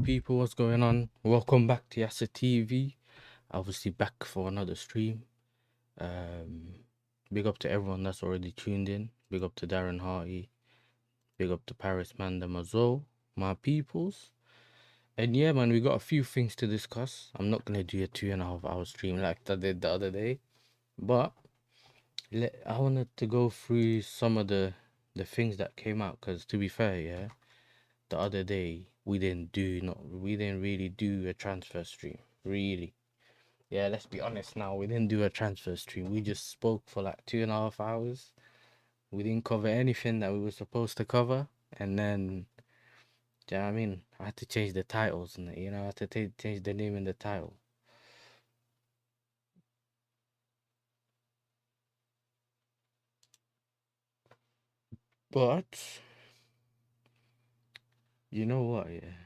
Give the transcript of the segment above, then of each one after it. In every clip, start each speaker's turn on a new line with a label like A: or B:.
A: people, what's going on? Welcome back to YASSERTV. Obviously back for another stream. Um, Big up to everyone that's already tuned in. Big up to Darren Harty. Big up to Paris Mandem as well, my peoples. And yeah, man, we got a few things to discuss. I'm not gonna do a 2.5 hour stream like I did the other day, but I wanted to go through some of the things that came out. Because to be fair, yeah, the other day we didn't really do a transfer stream, really. Yeah, let's be honest now, we didn't do a transfer stream. We just spoke for like 2.5 hours. We didn't cover anything that we were supposed to cover. And then, do you know what I mean? I had to change the titles and I had to change the name in the title. But you know what, yeah?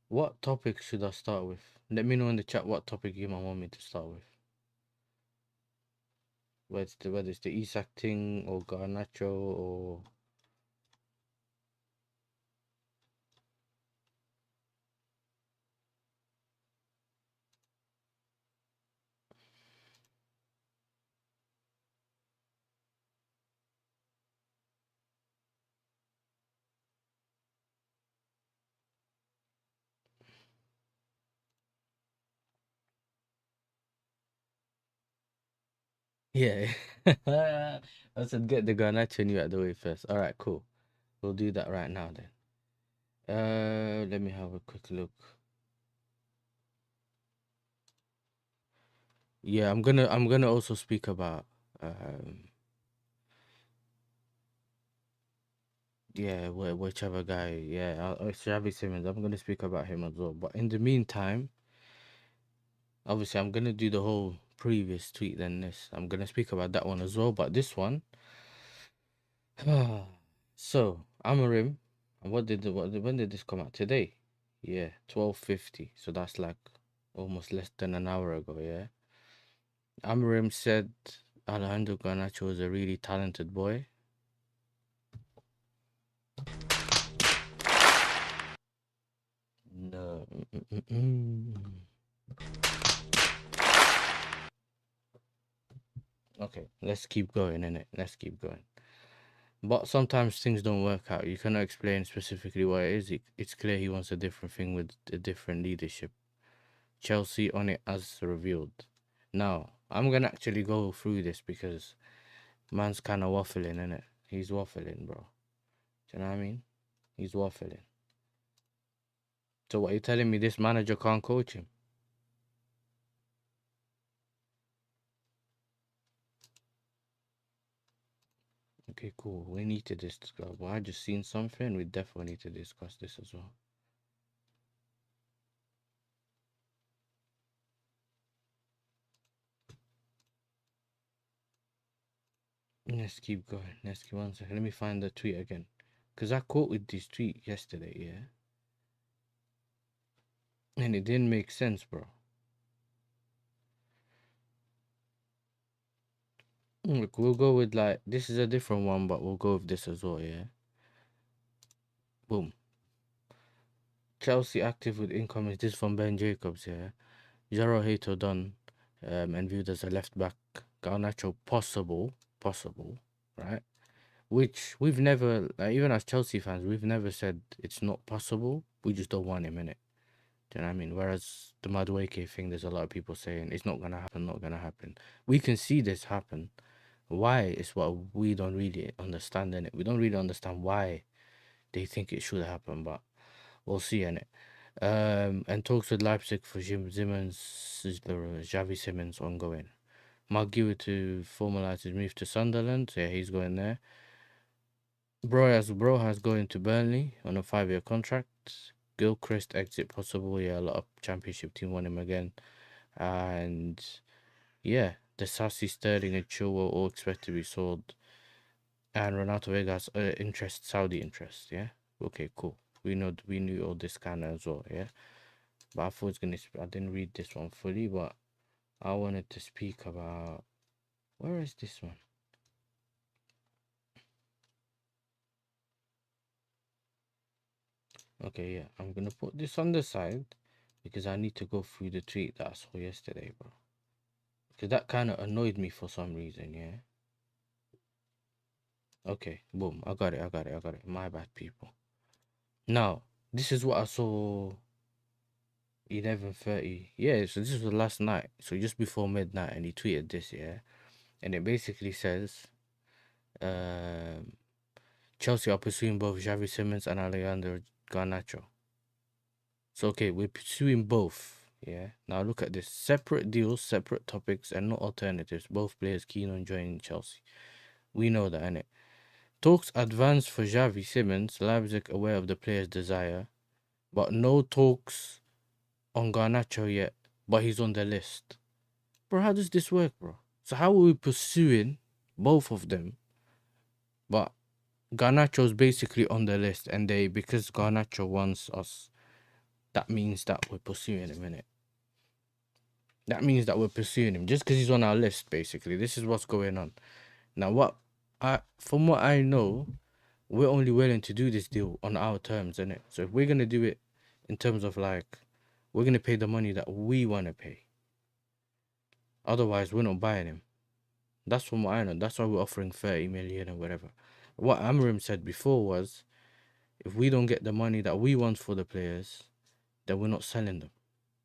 A: What topic should I start with? Let me know in the chat what topic you might want me to start with. Whether it's the Isak thing or Garnacho or yeah. I said get the Garnacho new out the way first. Alright, cool. We'll do that right now then. Let me have a quick look. Yeah, I'm gonna also speak about yeah, whichever guy, yeah, Xavi Simmons. I'm gonna speak about him as well. But in the meantime, obviously, I'm gonna do the whole previous tweet. Then this, I'm gonna speak about that one as well. But this one, so Amarim, when did this come out? Today, yeah, 12:50. So that's like almost less than an hour ago. Yeah, Amarim said Alejandro Garnacho is a really talented boy. No. Okay, let's keep going, innit? Let's keep going. But sometimes things don't work out. You cannot explain specifically what it is. It's clear he wants a different thing with a different leadership. Chelsea on it as revealed. Now, I'm gonna actually go through this because man's kind of waffling, innit? He's waffling, bro. Do you know what I mean? He's waffling. So what, you telling me this manager can't coach him? Okay, cool. We need to discuss. Well, I just seen something. We definitely need to discuss this as well. Let's keep going. Let's keep 1 second. Let me find the tweet again. Because I quoted this tweet yesterday, yeah? And it didn't make sense, bro. Look, we'll go with like, this is a different one, but we'll go with this as well, yeah? Boom. Chelsea active with incoming. This is from Ben Jacobs, yeah? Jaro Hato done and viewed as a left back. Garnacho possible, right? Which we've never, like, even as Chelsea fans, we've never said it's not possible. We just don't want him in it. Do you know what I mean? Whereas the Madueke thing, there's a lot of people saying it's not gonna happen, not gonna happen. We can see this happen. Why is what we don't really understand in it. We don't really understand why they think it should happen, but we'll see in it. And talks with Leipzig for Xavi Simmons ongoing. Mark Gewer to formalize his move to Sunderland. Yeah, he's going there. Bro has going to Burnley on a 5-year contract. Gilchrist exit possible. Yeah, a lot of championship team want him again. And yeah, the Sassy, Sterling, and Chilwell all expect to be sold. And Renato Vega's interest, Saudi interest. Yeah. Okay, cool. We knew all this kind of as well. Yeah. But I thought I didn't read this one fully, but I wanted to speak about, where is this one? Okay, yeah. I'm gonna put this on the side because I need to go through the tweet that I saw yesterday, bro. Because that kind of annoyed me for some reason, yeah. Okay, boom. I got it. I got it. I got it. My bad, people. Now, this is what I saw 11:30. Yeah, so this was last night. So just before midnight, and he tweeted this, yeah. And it basically says, um, Chelsea are pursuing both Xavi Simmons and Alejandro Garnacho. So okay, we're pursuing both. Yeah. Now look at this. Separate deals, separate topics, and not alternatives. Both players keen on joining Chelsea. We know that, innit? Talks advanced for Xavi Simmons. Leipzig aware of the player's desire, but no talks on Garnacho yet. But he's on the list. Bro, how does this work, bro? So how are we pursuing both of them? But Garnacho's basically on the list, and because Garnacho wants us, that means that we're pursuing him, innit? That means that we're pursuing him just because he's on our list, basically. This is what's going on. Now, from what I know, we're only willing to do this deal on our terms, innit? So if we're gonna do it in terms of like, we're gonna pay the money that we wanna pay. Otherwise, we're not buying him. That's from what I know. That's why we're offering 30 million or whatever. What Amram said before was, if we don't get the money that we want for the players, then we're not selling them.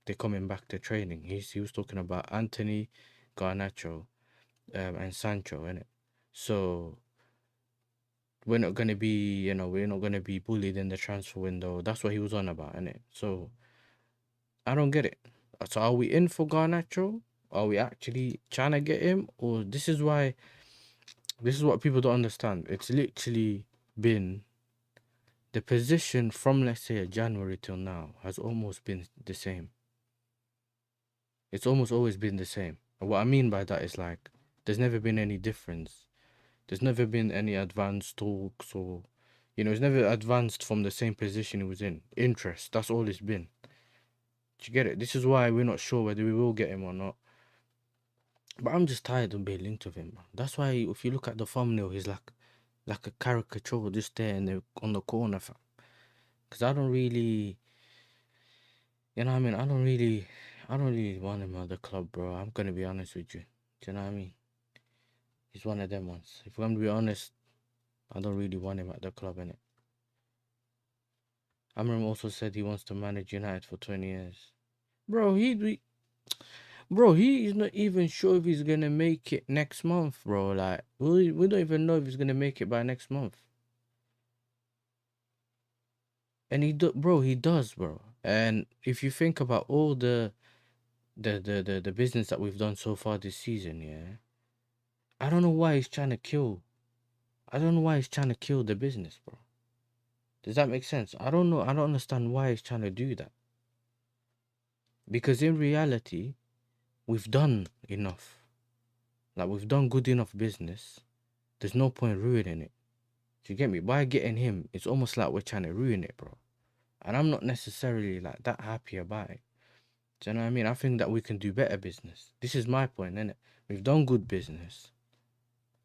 A: They're coming back to training. He was talking about Anthony, Garnacho, and Sancho, innit? So we're not gonna be, we're not gonna be bullied in the transfer window. That's what he was on about, innit? So I don't get it. So are we in for Garnacho? Are we actually trying to get him? Or this is what people don't understand. It's literally been the position from, let's say, January till now has almost been the same. It's almost always been the same. And what I mean by that is like, there's never been any difference. There's never been any advanced talks or, it's never advanced from the same position he was in. Interest, that's all it's been. Do you get it? This is why we're not sure whether we will get him or not. But I'm just tired of being linked with him, man. That's why if you look at the thumbnail, he's like a caricature just there on the corner, fam. Because I don't really, you know what I mean? I don't really want him at the club, bro. I'm gonna be honest with you. Do you know what I mean? He's one of them ones. If I'm gonna be honest, I don't really want him at the club, innit? Amram also said he wants to manage United for 20 years. Bro, he's not even sure if he's gonna make it next month, bro. Like, we don't even know if he's gonna make it by next month. And he does, bro. And if you think about all the business that we've done so far this season, yeah, I don't know why he's trying to kill. I don't know why he's trying to kill the business, bro. Does that make sense? I don't know. I don't understand why he's trying to do that. Because in reality, we've done enough. Like, we've done good enough business. There's no point ruining it. Do you get me? By getting him, it's almost like we're trying to ruin it, bro. And I'm not necessarily like that happy about it. Do you know what I mean? I think that we can do better business. This is my point, innit? We've done good business.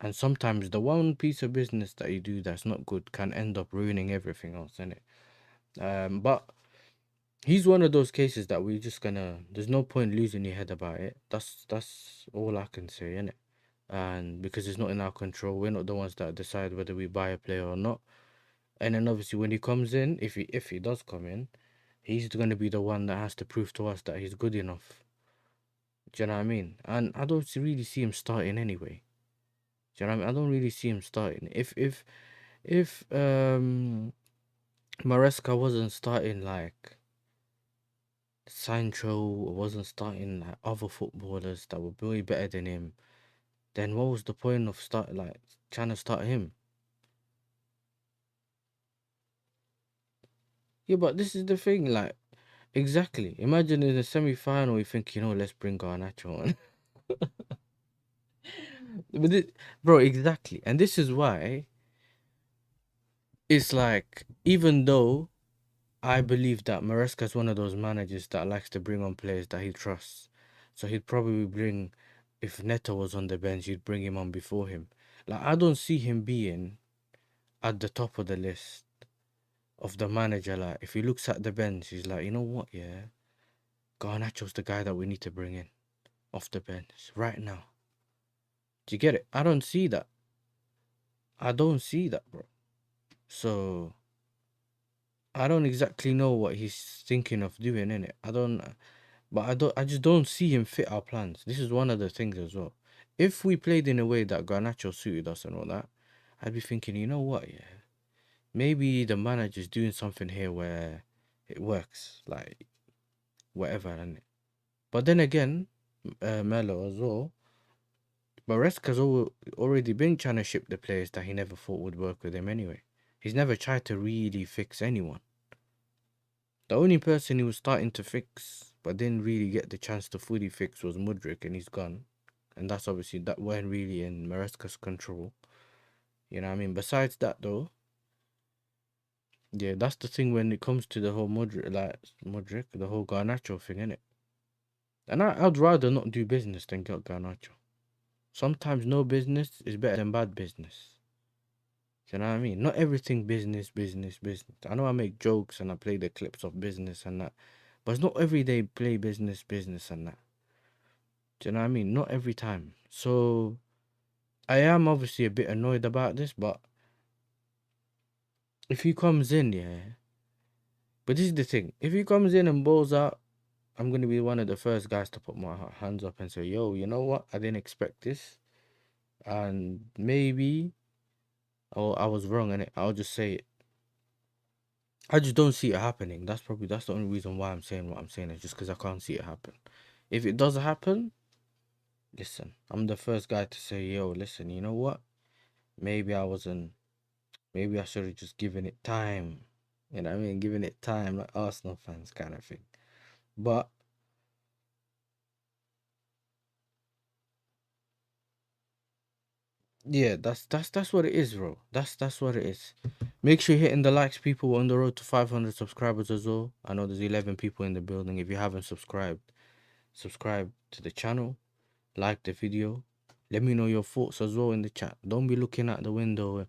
A: And sometimes the one piece of business that you do that's not good can end up ruining everything else, innit? But he's one of those cases that we're just gonna. There's no point losing your head about it. That's all I can say, innit? And because it's not in our control, we're not the ones that decide whether we buy a player or not. And then obviously when he comes in, if he does come in, he's gonna be the one that has to prove to us that he's good enough. Do you know what I mean? And I don't really see him starting anyway. Do you know what I mean? I don't really see him starting. If Maresca wasn't starting like Sancho, wasn't starting like other footballers that were way better than him, then what was the point of trying to start him? Yeah, but this is the thing, like, exactly. Imagine in the semi-final, you think, let's bring Garnacho on. But bro, exactly. And this is why it's like, even though I believe that Maresca is one of those managers that likes to bring on players that he trusts. So he'd probably bring, if Neto was on the bench, he'd bring him on before him. Like, I don't see him being at the top of the list of the manager. Like, if he looks at the bench, he's like, you know what, yeah, Garnacho's the guy that we need to bring in off the bench right now. Do you get it? I don't see that. I don't see that, bro. So I don't exactly know what he's thinking of doing in it. I just don't see him fit our plans. This is one of the things as well. If we played in a way that Garnacho suited us and all that, I'd be thinking, you know what, yeah, maybe the manager's doing something here where it works, like whatever, and but then again, Melo as well. Maresca's already been trying to ship the players that he never thought would work with him anyway. He's never tried to really fix anyone. The only person he was starting to fix, but didn't really get the chance to fully fix, was Mudryk, and he's gone. And that's obviously that weren't really in Maresca's control. You know what I mean? Besides that, though, yeah, that's the thing when it comes to the whole Mudryk, the whole Garnacho thing, innit? And I'd rather not do business than get Garnacho. Sometimes no business is better than bad business. You know what I mean? Not everything business. I know I make jokes and I play the clips of business and that, but it's not every day play business and that. Do you know what I mean? Not every time. So I am obviously a bit annoyed about this, but if he comes in, yeah. But this is the thing. If he comes in and balls out, I'm gonna be one of the first guys to put my hands up and say, yo, you know what? I didn't expect this. And maybe I was wrong in it. I'll just say it. I just don't see it happening. That's the only reason why I'm saying what I'm saying, is just because I can't see it happen. If it does happen, listen, I'm the first guy to say, yo, listen, you know what? Maybe I should have just given it time. You know what I mean? Giving it time, like Arsenal fans kind of thing. But yeah, that's what it is, bro. That's what it is. Make sure you're hitting the likes, people. We're on the road to 500 subscribers as well. I know there's 11 people in the building. If you haven't subscribed, subscribe to the channel, like the video. Let me know your thoughts as well in the chat. Don't be looking out the window.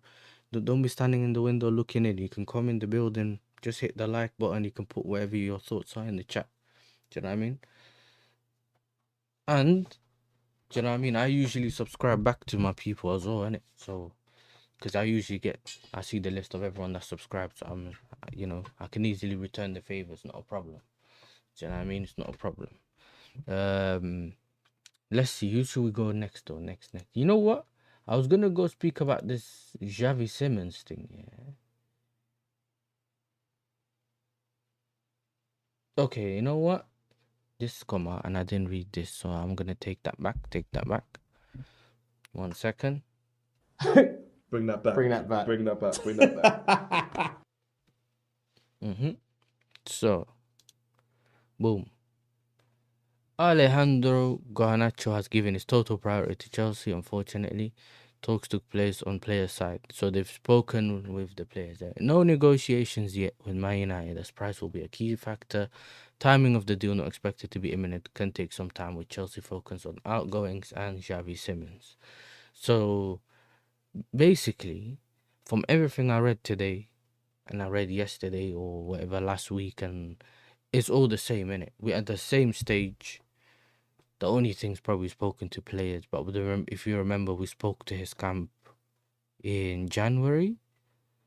A: Don't be standing in the window looking in. You can come in the building. Just hit the like button. You can put whatever your thoughts are in the chat. Do you know what I mean? And do you know what I mean? I usually subscribe back to my people as well, innit? So, because I see the list of everyone that subscribed. So I can easily return the favor. It's not a problem. Do you know what I mean? It's not a problem. Let's see. Who should we go next or next? You know what? I was gonna go speak about this Xavi Simmons thing. Yeah. Okay. You know what? This come out and I didn't read this, so I'm gonna take that back. 1 second.
B: Bring that back.
C: Bring that back.
B: Bring that back. Bring that back.
A: So, boom. Alejandro Garnacho has given his total priority to Chelsea. Unfortunately, talks took place on player side, so they've spoken with the players there. No negotiations yet with Man United, as price will be a key factor. Timing of the deal not expected to be imminent, can take some time, with Chelsea focus on outgoings and Xavi Simmons. So basically, from everything I read today and I read yesterday or whatever last week, and it's all the same, innit? We're at the same stage. The only thing's probably spoken to players, but if you remember, we spoke to his camp in January,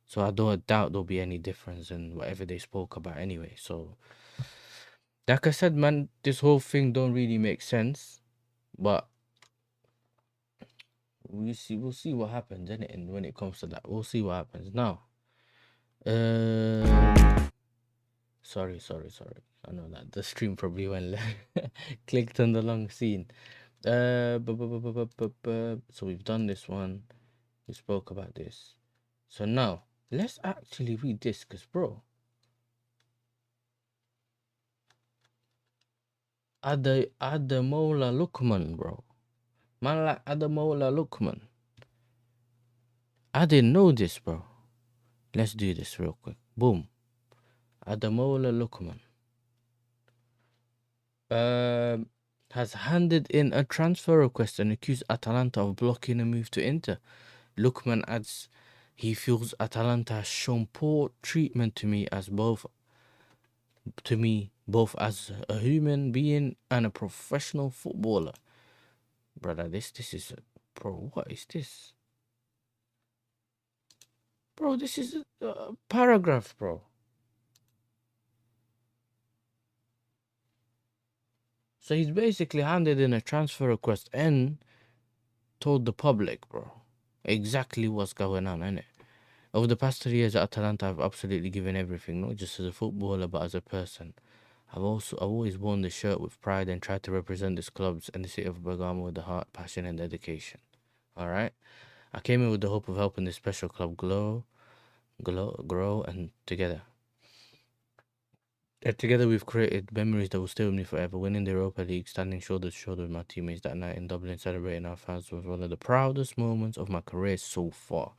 A: so I don't doubt there'll be any difference in whatever they spoke about anyway. So, like I said, man, this whole thing don't really make sense, but we'll see what happens, innit? And when it comes to that, we'll see what happens. Now, sorry. I know that the stream probably went clicked on the long scene. So we've done this one. We spoke about this. So now let's actually read this, because bro, Ademola Lookman, bro. Man like Ademola Lookman. I didn't know this, bro. Let's do this real quick. Boom. Ademola Lookman has handed in a transfer request and accused Atalanta of blocking a move to Inter. Lookman adds He feels Atalanta has shown poor treatment to me both as a human being and a professional footballer. Brother, this is bro, what is this? Bro, this is a paragraph, bro. So he's basically handed in a transfer request and told the public, bro, exactly what's going on, innit? Over the past 3 years at Atalanta, I've absolutely given everything, not just as a footballer, but as a person. I've always worn the shirt with pride and tried to represent this club's and the city of Bergamo with the heart, passion, and dedication. All right? I came in with the hope of helping this special club grow, and together. Together we've created memories that will stay with me forever. Winning the Europa League, standing shoulder to shoulder with my teammates that night in Dublin, celebrating our fans was one of the proudest moments of my career so far.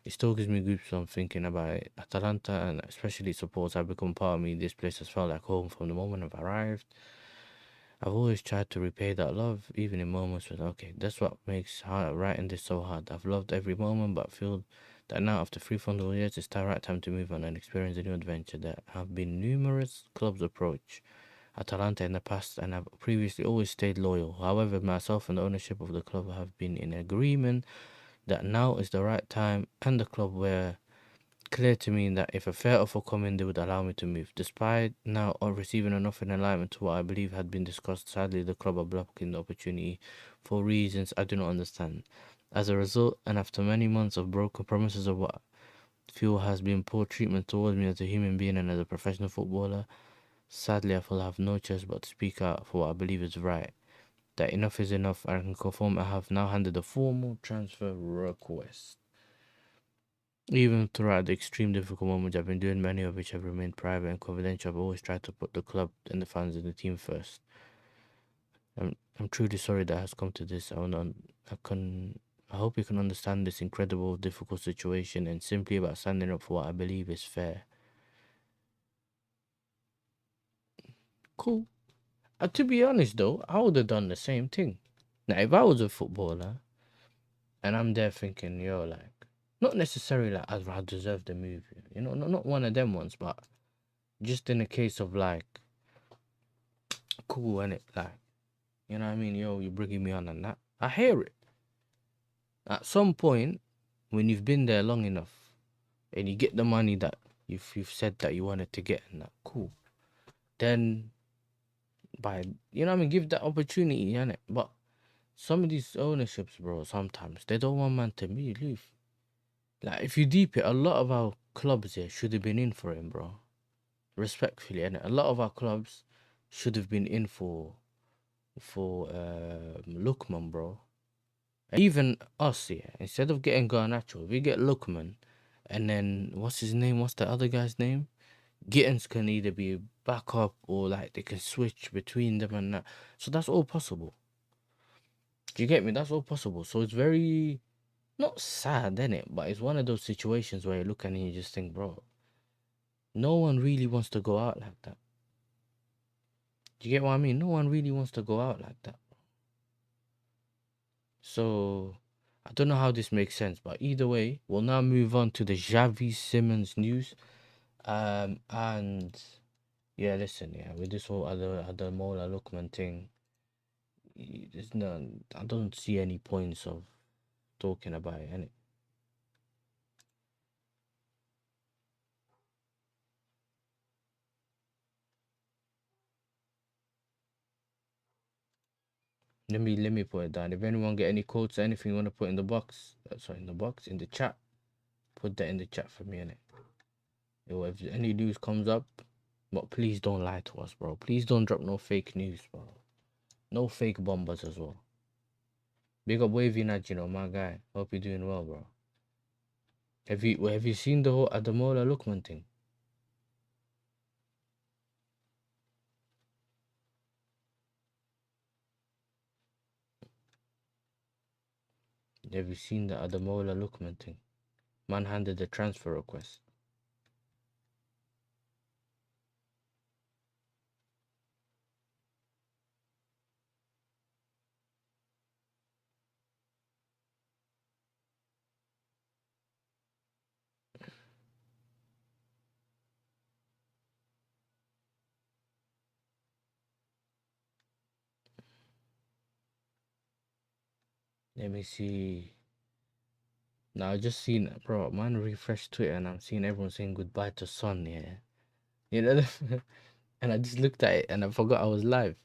A: It still gives me goosebumps thinking about it. Atalanta and especially supports have become part of me. This place has felt like home from the moment I've arrived. I've always tried to repay that love, even in moments when, okay, that's what makes writing this so hard. I've loved every moment, but feel that now, after 3 years, it's the right time to move on and experience a new adventure. There have been numerous clubs approach Atalanta in the past, and I've previously always stayed loyal. However, myself and the ownership of the club have been in agreement that now is the right time, and the club were clear to me that if a fair offer come in, they would allow me to move. Despite now receiving an offer in alignment to what I believe had been discussed, sadly the club are blocking the opportunity for reasons I do not understand. As a result, and after many months of broken promises of what feel has been poor treatment towards me as a human being and as a professional footballer, sadly I feel I have no choice but to speak out for what I believe is right. That enough is enough, and I can confirm I have now handed a formal transfer request. Even throughout the extreme difficult moments I've been doing, many of which have remained private and confidential, I've always tried to put the club and the fans and the team first. I'm truly sorry that has come to this. I hope you can understand this incredible, difficult situation and simply about standing up for what I believe is fair. Cool. To be honest though, I would have done the same thing. Now, if I was a footballer and I'm there thinking, yo, like, not necessarily like I deserve the move, you know, not one of them ones, but just in a case of like, cool, innit? Like, you know what I mean? Yo, you're bringing me on and that. I hear it. At some point, when you've been there long enough and you get the money that you've said that you wanted to get and that, cool. Then, you know what I mean? Give that opportunity, innit? But some of these ownerships, bro, sometimes they don't want man to leave. Like, if you deep it, a lot of our clubs here should have been in for him, bro. Respectfully, innit? A lot of our clubs should have been in for Lookman, bro. Even us, yeah, instead of getting Garnacho, we get Lookman, and then what's his name? What's the other guy's name? Gittins can either be backup or like they can switch between them and that. So that's all possible. Do you get me? That's all possible. So it's very not sad, innit? But it's one of those situations where you look and you just think, bro, no one really wants to go out like that. Do you get what I mean? No one really wants to go out like that. So I don't know how this makes sense, but either way, we'll now move on to the Xavi Simmons news. And yeah, listen, yeah, with this whole other Mola Lookman thing, there's no, I don't see any points of talking about it, innit? Let me put it down. If anyone get any quotes or anything you want to put in the box, in the chat, put that in the chat for me, innit? Yo, if any news comes up, but please don't lie to us, bro. Please don't drop no fake news, bro. No fake bombers as well. Big up Wavy Naj, you know, my guy. Hope you're doing well, bro. Have you seen the whole Adamola Lookman thing? Have you seen the Adamola Lookman thing? Man handed the transfer request. Let me see. Now I just seen, bro, man, refresh Twitter and I'm seeing everyone saying goodbye to Son, yeah. You know, and I just looked at it and I forgot I was live.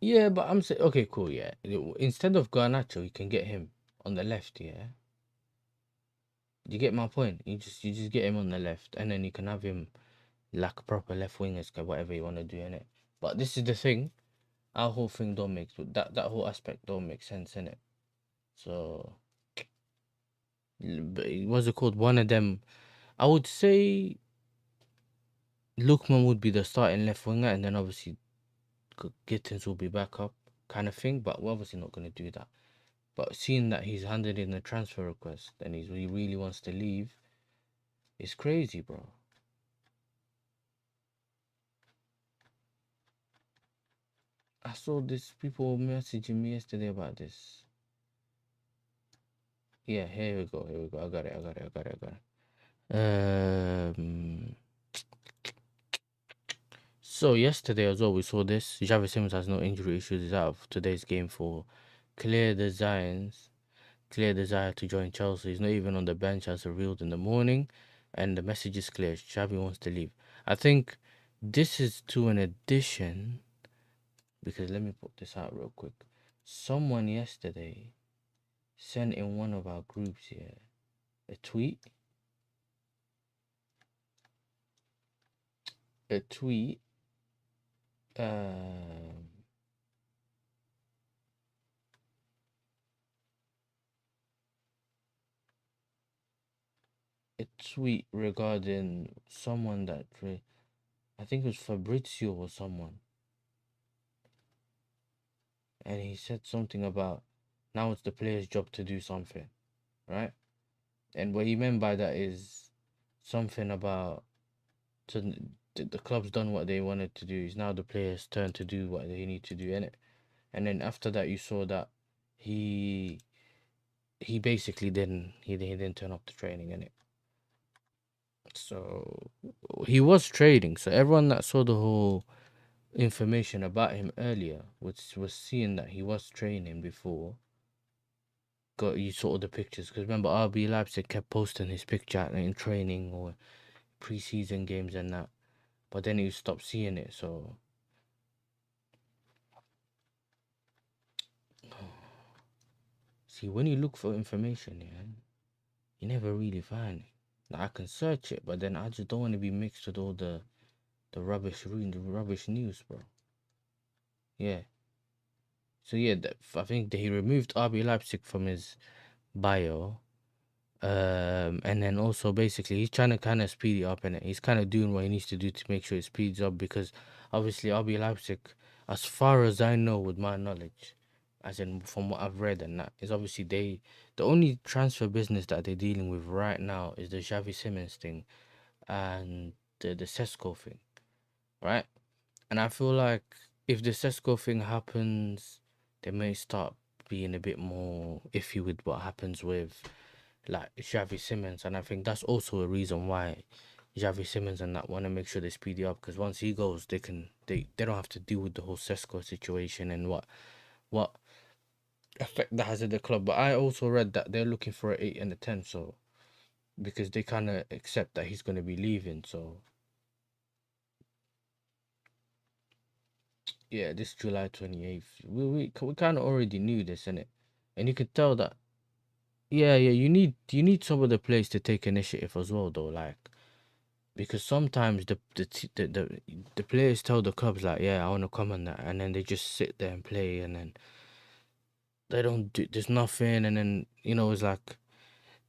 A: Yeah, but I'm saying, okay, cool, yeah. Instead of Garnacho, you can get him on the left, yeah. You get my point? You just get him on the left, and then you can have him like proper left wingers, whatever you want to do in it. But this is the thing, our whole thing don't make that whole aspect don't make sense in it. So, what's it called? One of them, I would say, Lookman would be the starting left winger, and then obviously Gittins will be back up, kind of thing. But we're obviously not gonna do that. But seeing that he's handed in a transfer request and he really wants to leave, it's crazy, bro. I saw this people messaging me yesterday about this. Yeah, here we go. Here we go. I got it. So yesterday as well, we saw this. Xavi Simons has no injury issues. He's out of today's game for clear designs, clear desire to join Chelsea. He's not even on the bench as revealed in the morning, and the message is clear. Xavi wants to leave. I think this is to an addition, because let me put this out real quick. Someone yesterday sent in one of our groups here a tweet. A tweet. Um, a tweet regarding someone that I think it was Fabrizio or someone, and he said something about now it's the player's job to do something, right? And what he meant by that is something about the club's done what they wanted to do. It's now the players' turn to do what they need to do in it. And then after that, you saw that he basically didn't turn up to training in it. So he was trading. So everyone that saw the whole information about him earlier was seeing that he was training before. You saw the pictures, because remember RB Leipzig kept posting his picture in training or pre-season games and that, but then you stopped seeing it. So see, when you look for information, yeah, you never really find it. Like, I can search it, but then I just don't want to be mixed with all the rubbish news, bro. Yeah. So yeah, I think that he removed RB Leipzig from his bio. And then also basically he's trying to kind of speed it up, and he's kind of doing what he needs to do to make sure it speeds up, because obviously RB Leipzig, as far as I know with my knowledge, as in from what I've read and that, is obviously the only transfer business that they're dealing with right now is the Xavi Simons thing and the Sesko thing, right? And I feel like if the Sesko thing happens, they may start being a bit more iffy with what happens with like Xavi Simons, and I think that's also a reason why Xavi Simons and that want to make sure they speed it up, because once he goes, they don't have to deal with the whole Sesko situation and what effect that has at the club. But I also read that they're looking for an 8 and a 10, so because they kind of accept that he's going to be leaving. So yeah, this July 28th, we kind of already knew this, innit? And you could tell that. Yeah, you need some of the players to take initiative as well, though, like. Because sometimes the players tell the clubs like, yeah, I want to come on that, and then they just sit there and play, and then they don't do. There's nothing, and then it's like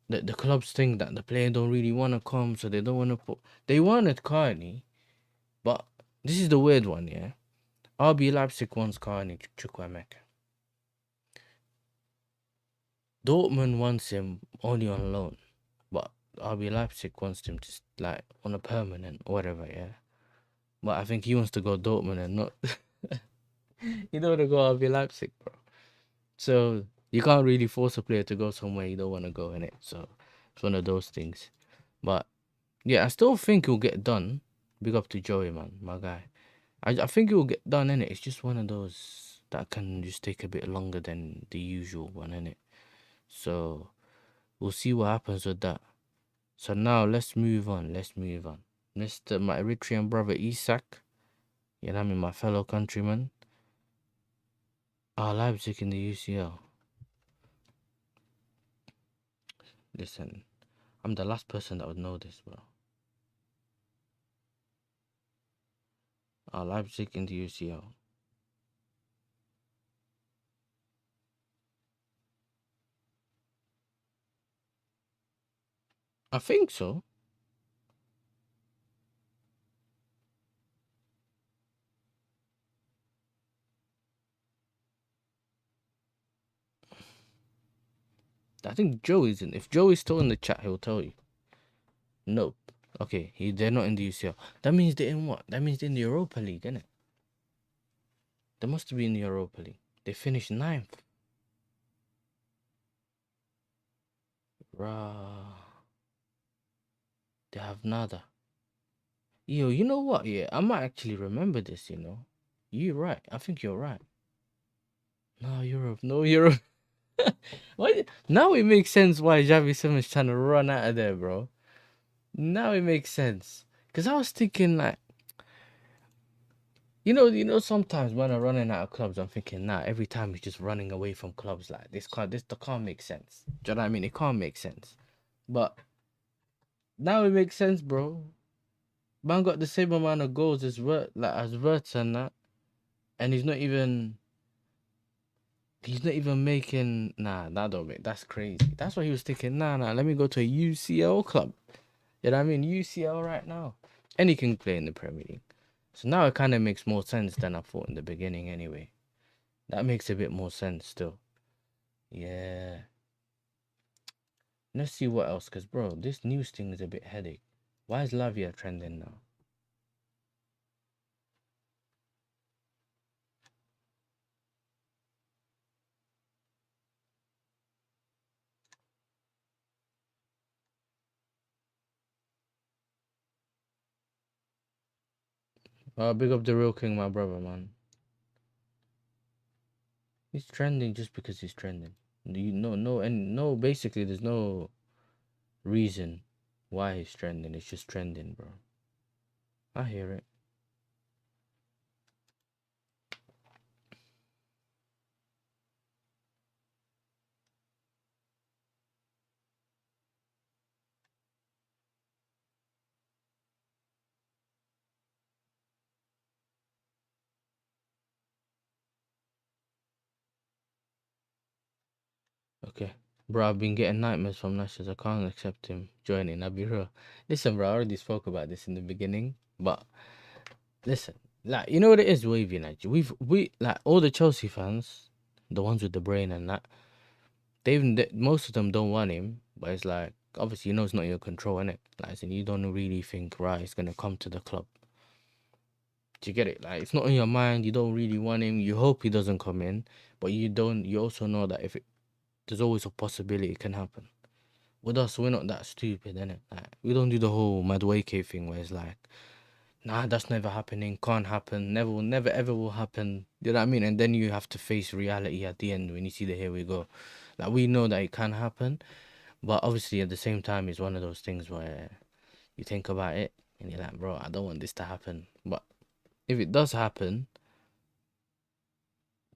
A: the clubs think that the player don't really want to come, so they don't want to put. They wanted Carney, but this is the weird one, yeah. RB Leipzig wants Carney Chukwuemeka. Dortmund wants him only on loan, but RB Leipzig wants him just like on a permanent or whatever, yeah. But I think he wants to go Dortmund and not. You don't want to go RB Leipzig, bro. So you can't really force a player to go somewhere you don't want to go in it. So it's one of those things. But yeah, I still think it'll get done. Big up to Joey, man, my guy. I think it will get done in it. It's just one of those. that can just take a bit longer than the usual one, innit? So we'll see what happens with that. So now let's move on. Mr. My Eritrean brother Isak, you know what I mean, my fellow countryman. Leipzig in the UCL. Listen, I'm the last person that would know this, bro. Leipzig in the UCL. I think so. I think Joey's in. If Joey's still in the chat, he'll tell you. Nope. Okay, they're not in the UCL. That means they're in what? That means they're in the Europa League, innit? They must be in the Europa League. They finished 9th. Rah. They have nada. Yo, you know what? Yeah, I might actually remember this, you know. You're right. I think you're right. No, Europe. No, Europe. Why? Now it makes sense why Xavi Simmons trying to run out of there, bro. Now it makes sense. Because I was thinking, like, you know, sometimes when I'm running out of clubs, I'm thinking, nah, every time he's just running away from clubs like this can't make sense. Do you know what I mean? It can't make sense. But now it makes sense, bro. Man got the same amount of goals as Wirtz and that, and he's not even making. Nah, that don't make. That's crazy. That's why he was thinking. Nah, let me go to a UCL club. You know what I mean? UCL right now, and he can play in the Premier League. So now it kind of makes more sense than I thought in the beginning. Anyway, that makes a bit more sense still. Yeah. Let's see what else, cause bro, this news thing is a bit headache. Why is Lavia trending now? Big up the real king, my brother, man. He's trending just because he's trending. No. Basically, there's no reason why he's trending. It's just trending, bro. I hear it. Okay, bro. I've been getting nightmares from Nash's. I can't accept him joining. I'll be real. Listen, bro. I already spoke about this in the beginning, but listen, like, you know what it is, Wavy Night. We like all the Chelsea fans, the ones with the brain and that. Most of them don't want him, but it's like, obviously, you know, it's not your control, innit? Like, I said, you don't really think, right, he's gonna come to the club. Do you get it? Like, it's not in your mind. You don't really want him. You hope he doesn't come in, but you don't. You also know that there's always a possibility it can happen. With us, we're not that stupid, innit? Like, we don't do the whole Madueke thing where it's like, nah, that's never happening, can't happen, never ever will happen. You know what I mean? And then you have to face reality at the end when you see the here we go. Like, we know that it can happen, but obviously at the same time, it's one of those things where you think about it and you're like, bro, I don't want this to happen. But if it does happen,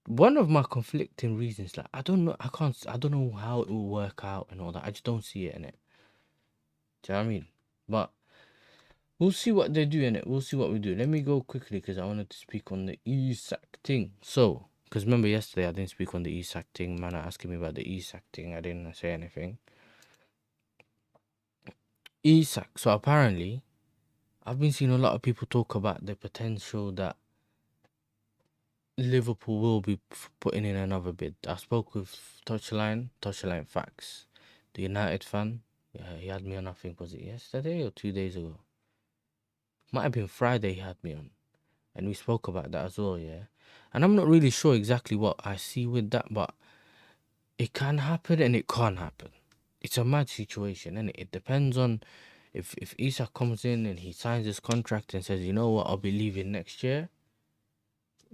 A: one of my conflicting reasons, like, I don't know, I don't know how it will work out and all that. I just don't see it in it. Do you know what I mean? But we'll see what they do in it. We'll see what we do. Let me go quickly because I wanted to speak on the Isak thing. So, because remember yesterday I didn't speak on the Isak thing. Man are asking me about the Isak thing. I didn't say anything. Isak. So apparently, I've been seeing a lot of people talk about the potential that Liverpool will be putting in another bid. I spoke with Touchline Facts, the United fan. Yeah, he had me on, I think, was it yesterday or 2 days ago? Might have been Friday he had me on. And we spoke about that as well, yeah. And I'm not really sure exactly what I see with that, but it can happen and it can't happen. It's a mad situation, and it depends on if Isak comes in and he signs his contract and says, you know what, I'll be leaving next year.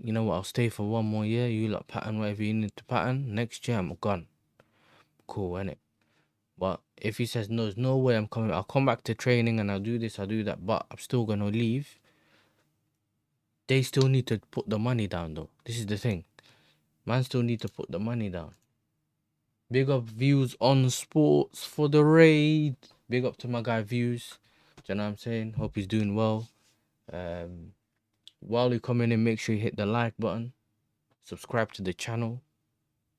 A: you know what, I'll stay for 1 more year. You lot pattern whatever you need to pattern. Next year, I'm gone. Cool, innit? But if he says, no, there's no way I'm coming, I'll come back to training and I'll do this, I'll do that, but I'm still going to leave, they still need to put the money down, though. This is the thing. Man still need to put the money down. Big up Views on Sports for the raid. Big up to my guy Views. Do you know what I'm saying? Hope he's doing well. While you coming in, make sure you hit the like button. Subscribe to the channel.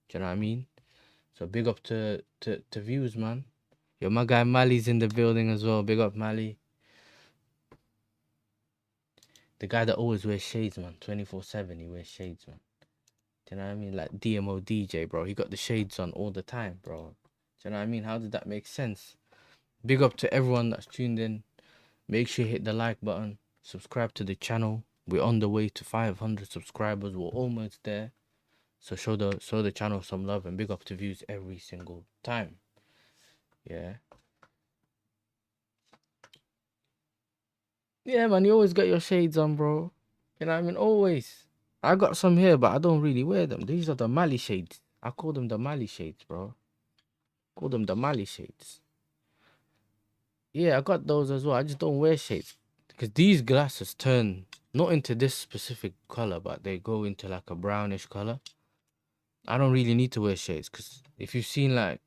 A: Do you know what I mean? So big up to Views, man. Yo, my guy Mali's in the building as well. Big up Mali. The guy that always wears shades, man. 24/7, he wears shades, man. Do you know what I mean? Like DMO DJ, bro. He got the shades on all the time, bro. Do you know what I mean? How did that make sense? Big up to everyone that's tuned in. Make sure you hit the like button. Subscribe to the channel. We're on the way to 500 subscribers. We're almost there. So show the channel some love and big up to Views every single time. Yeah. Yeah, man, you always got your shades on, bro. You know what I mean? Always. I got some here, but I don't really wear them. These are the Mali shades. I call them the Mali shades, bro. Call them the Mali shades. Yeah, I got those as well. I just don't wear shades. Because these glasses turn not into this specific color, but they go into like a brownish color. I don't really need to wear shades because if you've seen like,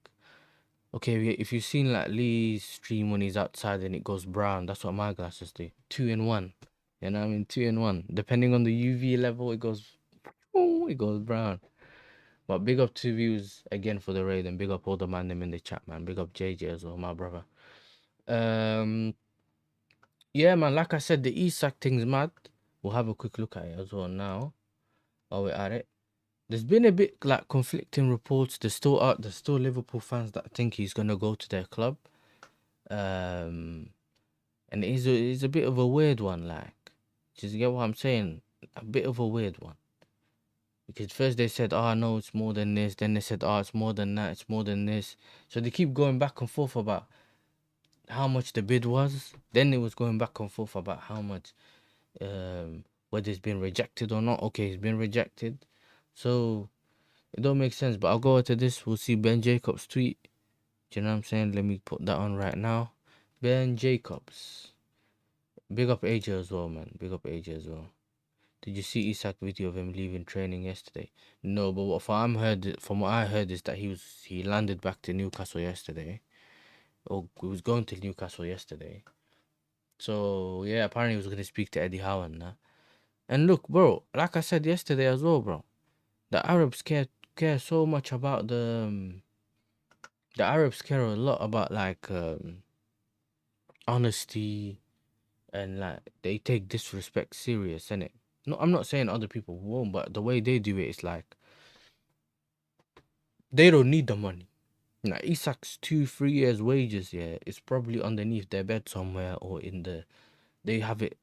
A: okay, if you've seen like Lee's stream when he's outside and it goes brown, that's what my glasses do. 2 in 1. You know what I mean? 2 in 1. Depending on the UV level, it goes brown. But big up to Views again for the raid and big up all the man them in the chat, man. Big up JJ as well, my brother. Yeah, man, like I said, the Isak thing's mad. We'll have a quick look at it as well now. While we're at it. There's been a bit like conflicting reports. There's still Liverpool fans that think he's gonna go to their club. And it's a bit of a weird one, like, just get what I'm saying? A bit of a weird one. Because first they said, oh no, it's more than this, then they said, oh, it's more than that, it's more than this. So they keep going back and forth about how much the bid was. Then it was going back and forth about how much whether it's been rejected or not. Okay, it's been rejected. So it don't make sense. But I'll go into this. We'll see Ben Jacobs' tweet. Do you know what I'm saying? Let me put that on right now. Ben Jacobs. Big up AJ as well, man. Big up AJ as well. Did you see Isak video of him leaving training yesterday? No, but from what I heard is that he landed back to Newcastle yesterday. Or he was going to Newcastle yesterday. So yeah, apparently he was gonna speak to Eddie Howe and that. And look, bro, like I said yesterday as well, bro, the Arabs care so much about the Arabs care a lot about like honesty and like they take disrespect serious, innit? No, I'm not saying other people won't, but the way they do it is like they don't need the money. Like Isak's 2-3 years wages, yeah, it's probably underneath their bed somewhere or they have it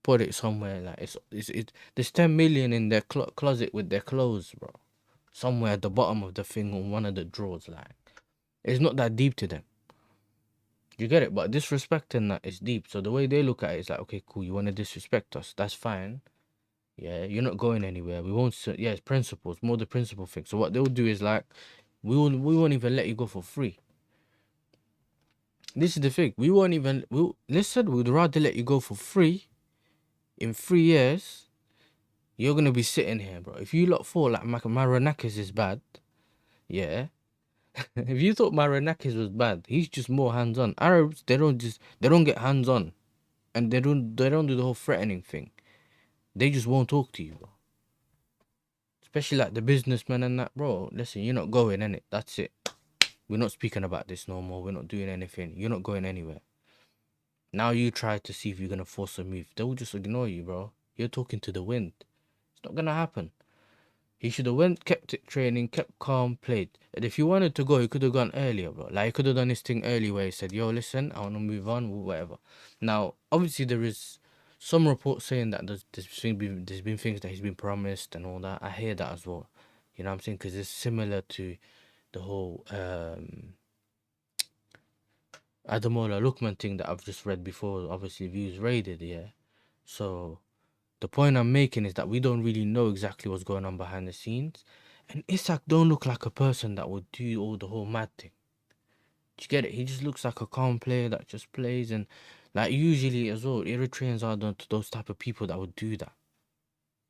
A: put it somewhere like it's there's 10 million in their closet with their clothes, bro. Somewhere at the bottom of the thing on one of the drawers, like it's not that deep to them. You get it? But disrespecting that is deep. So the way they look at it is like, okay, cool, you want to disrespect us, that's fine. Yeah, you're not going anywhere. We won't. Yeah, it's principles, more the principle thing. So what they'll do is like, we won't even let you go for free. This is the thing. We won't even. Listen. We'd rather let you go for free. In 3 years, you're gonna be sitting here, bro. If you lot thought like Maranakis is bad, yeah. If you thought Maranakis was bad, he's just more hands on. Arabs, they don't get hands on, and they don't do the whole threatening thing. They just won't talk to you, bro. Especially like the businessmen and that, bro. Listen, you're not going, innit? That's it. We're not speaking about this no more. We're not doing anything. You're not going anywhere. Now you try to see if you're gonna force a move. They'll just ignore you, bro. You're talking to the wind. It's not gonna happen. He should have kept it training, kept calm, played. And if he wanted to go, he could have gone earlier, bro. Like he could have done his thing early where he said, yo, listen, I wanna move on, whatever. Now, obviously there is some reports saying that there's been things that he's been promised and all that. I hear that as well. You know what I'm saying? Because it's similar to the whole Adamola Lookman thing that I've just read before. Obviously, Views raided, yeah. So The point I'm making is that we don't really know exactly what's going on behind the scenes. And Isak don't look like a person that would do all the whole mad thing. Do you get it? He just looks like a calm player that just plays, and like usually as well, Eritreans are those type of people that would do that.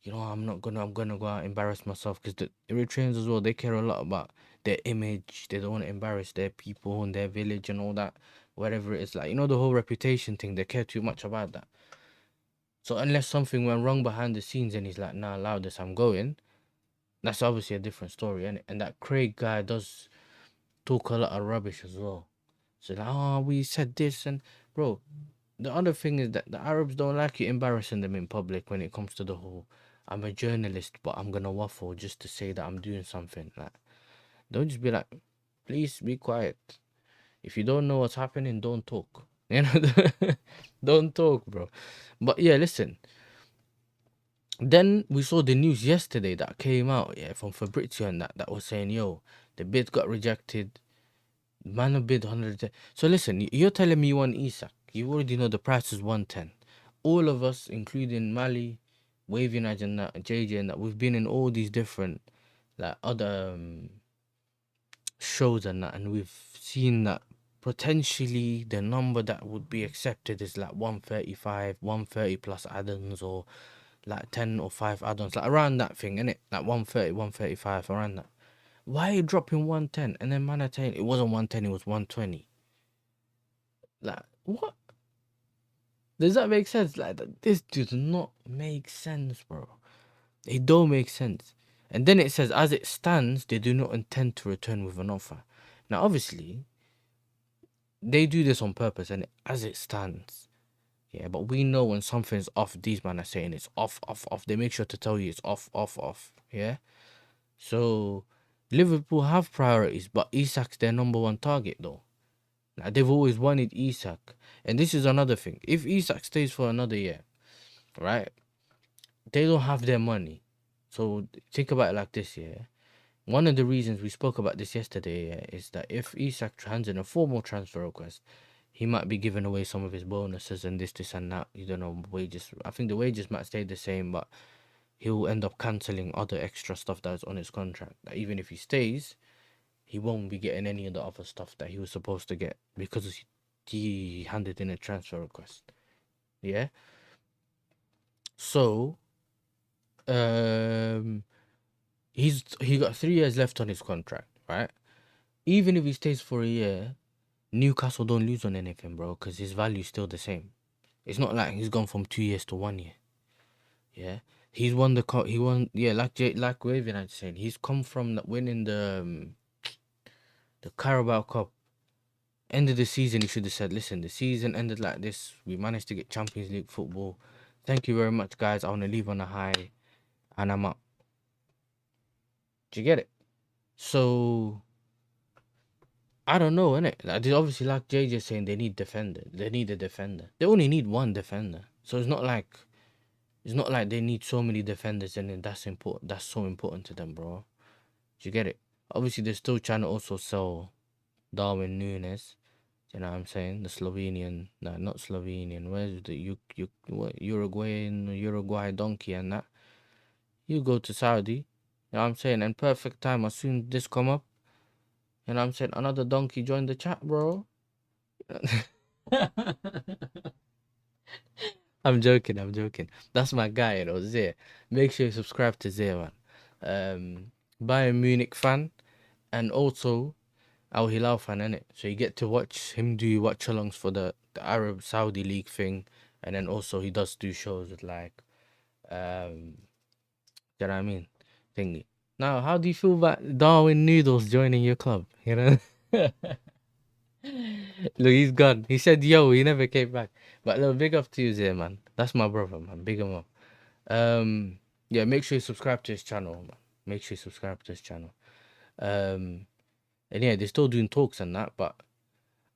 A: You know, I'm gonna go out and embarrass myself, because the Eritreans as well, they care a lot about their image. They don't want to embarrass their people and their village and all that, whatever it is. Like, you know, the whole reputation thing, they care too much about that. So unless something went wrong behind the scenes and he's like, nah, allow this, I'm going, that's obviously a different story, innit? And that Craig guy does talk a lot of rubbish as well. So like, oh, we said this, and bro, the other thing is that the Arabs don't like you embarrassing them in public when it comes to the whole, I'm a journalist, but I'm gonna waffle just to say that I'm doing something. Like, don't just be like, please be quiet. If you don't know what's happening, don't talk. You know, don't talk, bro. But yeah, listen. Then we saw the news yesterday that came out, yeah, from Fabrizio and that was saying, yo, the bid got rejected. Man bid 100. So listen, you're telling me you want Isak. You already know the price is 110. All of us, including Mali, Wave United and that, JJ and that, we've been in all these different like other shows and that, and we've seen that potentially the number that would be accepted is like 135, 130 plus add-ons, or like 10 or 5 add-ons, like around that thing, innit? Like 130, 135, around that. Why are you dropping 110? And then man, I tell you, it wasn't 110, it was 120. Like, what? Does that make sense? Like, this does not make sense, bro. It don't make sense. And then it says, as it stands, they do not intend to return with an offer. Now, obviously, they do this on purpose, and as it stands, yeah. But we know when something's off. These men are saying it's off, off, off. They make sure to tell you it's off, off, off. Yeah. So Liverpool have priorities, but Isak's their number one target, though. Like, they've always wanted Isak, and this is another thing. If Isak stays for another year, right? They don't have their money. So think about it like this, yeah. One of the reasons we spoke about this yesterday, yeah, is that if Isak hands in a formal transfer request, he might be giving away some of his bonuses and this and that. You don't know, wages. I think the wages might stay the same, but he'll end up cancelling other extra stuff that's on his contract. That even if he stays, he won't be getting any of the other stuff that he was supposed to get because he handed in a transfer request. Yeah. So, he got 3 years left on his contract, right? Even if he stays for a year, Newcastle don't lose on anything, bro, because his value is still the same. It's not like he's gone from 2 years to 1 year. Yeah, he's won he won. Yeah, like Waving, I'm saying, he's come from winning the Carabao Cup. End of the season, he should have said, listen, the season ended like this. We managed to get Champions League football. Thank you very much, guys. I want to leave on a high, and I'm up. Do you get it? So I don't know, innit? Like, they obviously, like JJ saying, they need defender. They need a defender. They only need one defender. So it's not like they need so many defenders, and then that's important. That's so important to them, bro. Do you get it? Obviously, they're still trying to also sell Darwin Nunes. You know what I'm saying? The Slovenian, no, not Slovenian. Where's the Uruguay donkey and that? You go to Saudi. You know what I'm saying? And perfect time. As soon as this come up, you know what I'm saying? Another donkey joined the chat, bro. I'm joking. I'm joking. That's my guy, you know, Zia. Make sure you subscribe to Zia, man. Bayern Munich fan, and also Al Hilal fan, innit? So you get to watch him do watch-alongs for the Arab Saudi League thing, and then also he does do shows with like, you know what I mean, thingy. Now, how do you feel about Darwin Noodles joining your club? You know. Look, he's gone. He said, "Yo," he never came back. But look, big up to you, Zia, man. That's my brother, man. Big him up. Yeah, make sure you subscribe to his channel, man. Make sure you subscribe to his channel. And yeah, they're still doing talks and that, but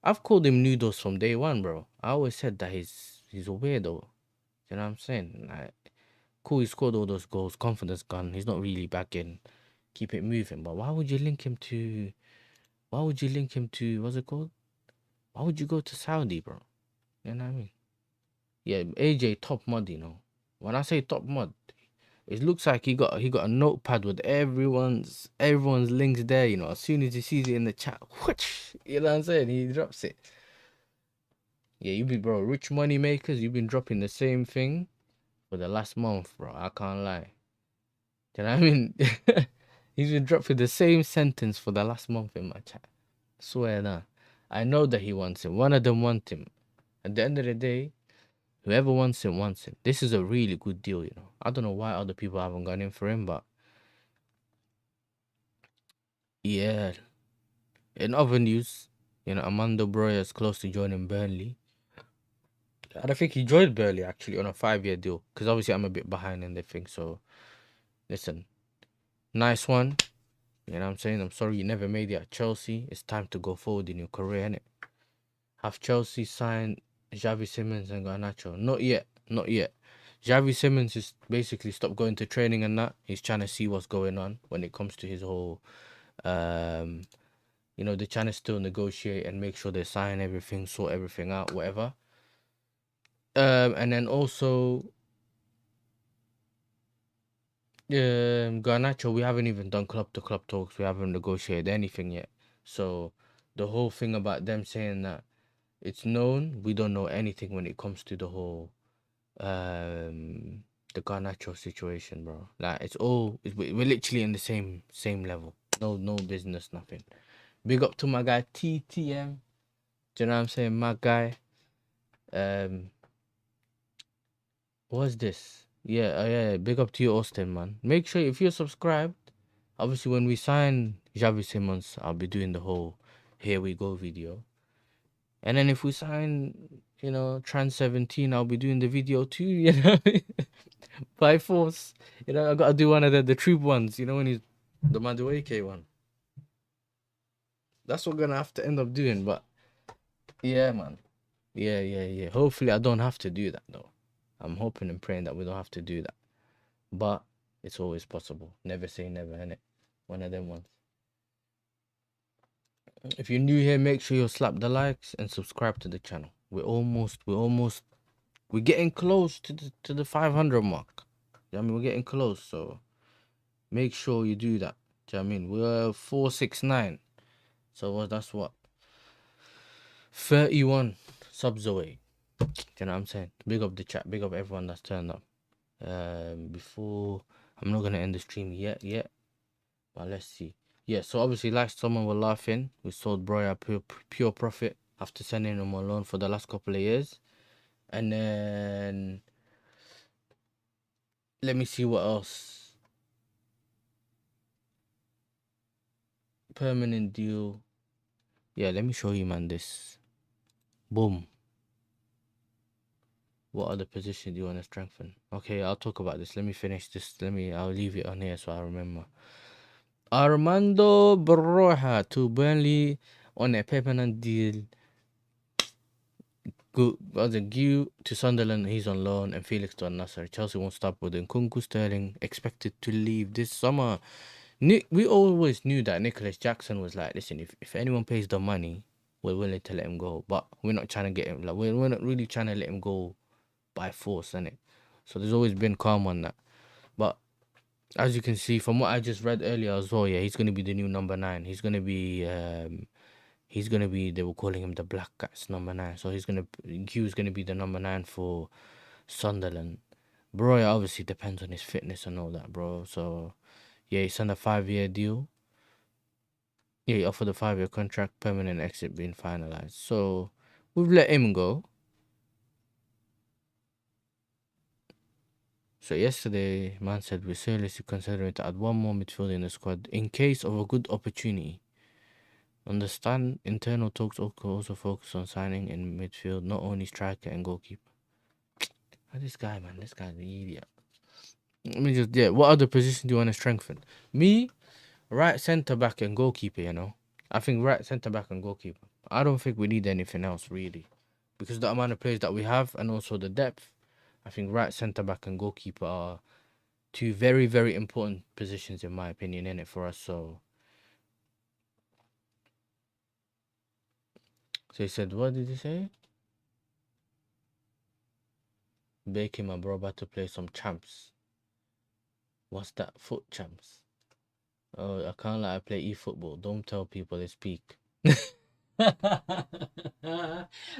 A: I've called him Noodles from day one, bro. I always said that he's a weirdo. You know what I'm saying? Like, cool, he scored all those goals, confidence gone. He's not really back in. Keep it moving. But why would you link him to? Why would you link him to? What's it called? Why would you go to Saudi, bro? You know what I mean? Yeah, AJ top mod, you know. When I say top mod, it looks like he got a notepad with everyone's links there. You know, as soon as he sees it in the chat, whoosh, you know what I'm saying? He drops it. Yeah, you be bro, rich money makers. You've been dropping the same thing for the last month, bro. I can't lie. Do you know what I mean? He's been dropping the same sentence for the last month in my chat. Swear that. I know that he wants him. One of them want him. At the end of the day, whoever wants him wants him. This is a really good deal, you know. I don't know why other people haven't gone in for him, but yeah. In other news, you know, Armando Broja is close to joining Burnley. And I think he joined Burnley actually on a 5-year deal. Because obviously I'm a bit behind in the thing. So listen, nice one. You know what I'm saying? I'm sorry you never made it at Chelsea. It's time to go forward in your career, innit? Have Chelsea signed Xavi Simons and Garnacho? Not yet. Not yet. Xavi Simons is basically stopped going to training and that. He's trying to see what's going on when it comes to his whole you know, they're trying to still negotiate and make sure they sign everything, sort everything out, whatever. And then also Garnacho, we haven't even done club to club talks. We haven't negotiated anything yet. So the whole thing about them saying that it's known, we don't know anything when it comes to the whole the Garnacho situation, bro. Like we're literally in the same level. No business, nothing. Big up to my guy TTM. Do you know what I'm saying? My guy. What's this? Yeah, yeah. Big up to you, Austin, man. Make sure if you're subscribed, obviously when we sign Xavi Simons, I'll be doing the whole "Here we go" video. And then if we sign, you know, Trans 17, I'll be doing the video too. You know, by force. You know, I gotta do one of the troop ones. You know, when he's the Madueke one. That's what we're gonna have to end up doing. But yeah, man. Yeah. Hopefully, I don't have to do that though. I'm hoping and praying that we don't have to do that. But it's always possible. Never say never, innit? One of them ones. If you're new here, make sure you slap the likes and subscribe to the channel. We're getting close to the 500 mark. I mean, we're getting close, so make sure you do that. Do you know what I mean? We're 469, so that's what 31 subs away. Do you know what I'm saying? Big up the chat, big up everyone that's turned up. Before I'm not gonna end the stream yet. But let's see. Yeah, so obviously, like someone were laughing, we sold Broya pure profit after sending him on loan for the last couple of years. And then let me see what else. Permanent deal. Yeah, let me show you, man, this. Boom. What other position do you want to strengthen? Okay, I'll talk about this. Let me finish this. I'll leave it on here so I remember. Armando Broja to Burnley on a permanent deal. Gu to Sunderland, he's on loan, and Felix to Al-Nassr. Chelsea won't stop with Nkunku. Sterling expected to leave this summer. We always knew that Nicholas Jackson was like, listen, if anyone pays the money, we're willing to let him go. But we're not trying to get him, like, we're not really trying to let him go by force, innit? So there's always been calm on that. But as you can see from what I just read earlier as well, yeah, he's going to be the new number 9. He's gonna be. They were calling him the Black Cats number 9. So Q's gonna be the number 9 for Sunderland. Bro, it obviously depends on his fitness and all that, bro. So yeah, he signed a 5-year deal. Yeah, he offered a 5-year contract, permanent exit being finalized. So we've let him go. So yesterday, man said we're seriously considering to add one more midfielder in the squad in case of a good opportunity. Understand internal talks also focus on signing in midfield, not only striker and goalkeeper. This guy, man, this guy's an idiot. What other position do you want to strengthen? Me, right centre back and goalkeeper, you know. I think right centre back and goalkeeper. I don't think we need anything else, really. Because the amount of players that we have and also the depth, I think right centre back and goalkeeper are two very, very important positions, in my opinion, in it for us. So he said, what did he say? Baking my bro about to play some champs. What's that? Foot champs. Oh, I can't let I play e-football. Don't tell people it's peak.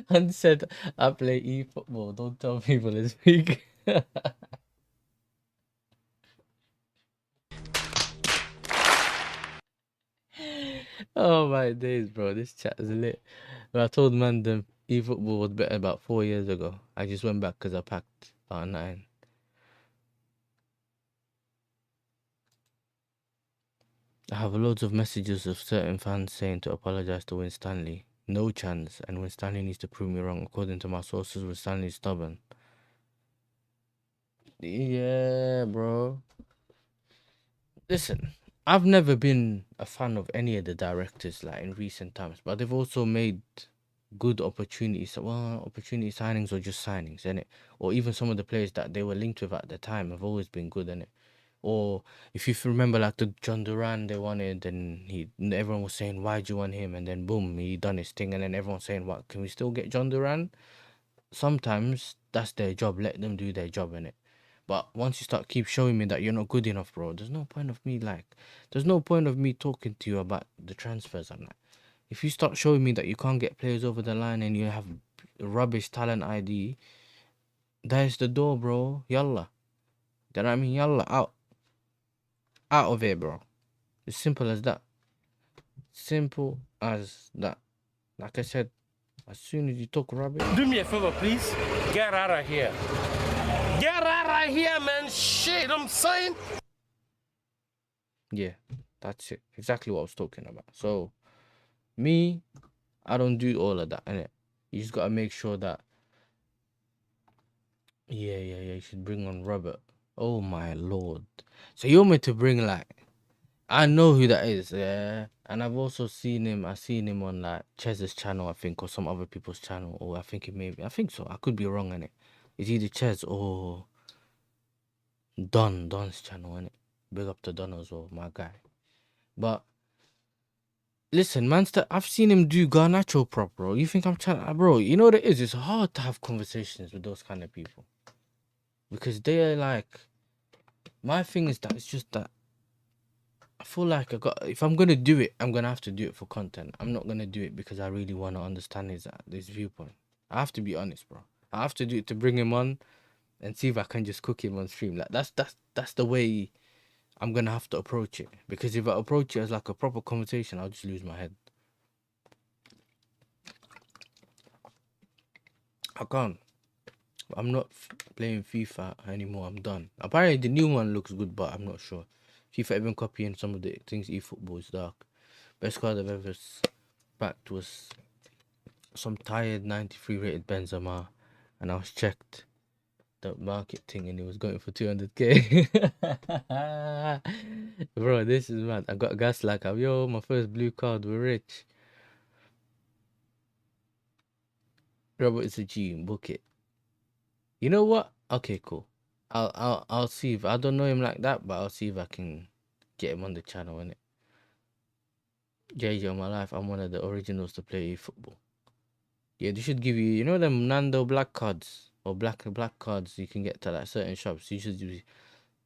A: And said I play e-football. Don't tell people it's peak. Oh my days, bro. This chat is lit. But I told man the e-football was better about 4 years ago. I just went back because I packed about 9. I have loads of messages of certain fans saying to apologize to Win Stanley. No chance, and Win Stanley needs to prove me wrong. According to my sources, Win Stanley is stubborn. Yeah, bro. Listen, I've never been a fan of any of the directors like in recent times, but they've also made good opportunities. Well, opportunity signings or just signings, innit? Or even some of the players that they were linked with at the time have always been good, innit? Or if you remember, like the John Duran they wanted, and everyone was saying, "Why do you want him?" And then boom, he done his thing, and then everyone's saying, "What? Can we still get John Duran?" Sometimes that's their job. Let them do their job, innit? But once you start keep showing me that you're not good enough, bro, there's no point of me there's no point of me talking to you about the transfers. I'm like, if you start showing me that you can't get players over the line and you have rubbish talent ID, there's the door, bro. Yalla. Do you know what I mean? Yalla, out of here, bro. It's simple as that. Simple as that. Like I said, as soon as you talk rubbish,
C: Do me a favor, please. Get out of here. Get out of here, man. Shit, I'm saying.
A: yeah, that's it. Exactly what I was talking about. So, me, I don't do all of that, innit? You just gotta make sure that. Yeah. You should bring on Robert. Oh my lord. So you want me to bring like I know who that is, yeah. And I've also seen him. I seen him on like Chez's channel, I think, or some other people's channel, or I think it may be. I think so. I could be wrong in it. It's either Chez or Don's channel, innit? Big up to Don as well, my guy. But listen, man, I've seen him do Garnacho prop, bro. You think I'm trying, bro? You know what it is? It's hard to have conversations with those kind of people because they are like. My thing is that it's just that I feel like if I'm gonna do it, I'm gonna have to do it for content. I'm not gonna do it because I really want to understand his viewpoint. I have to be honest, bro. I have to do it to bring him on and see if I can just cook him on stream. Like that's the way I'm gonna have to approach it. Because if I approach it as like a proper conversation, I'll just lose my head. I can't. I'm not playing FIFA anymore. I'm done. Apparently the new one looks good, but I'm not sure. FIFA even copying some of the things. eFootball is dark. Best card I've ever backed was some tired 93 rated Benzema, and I was checked the market thing, and it was going for 200k. Bro, this is mad. I got gas like, yo, my first blue card. We're rich. Robert is a G. Book it. You know what? Okay, cool. I'll see if I don't know him like that, but I'll see if I can get him on the channel, innit? JJ, on my life, I'm one of the originals to play football. Yeah, they should give you, you know them Nando black cards or black cards you can get to like certain shops. You should use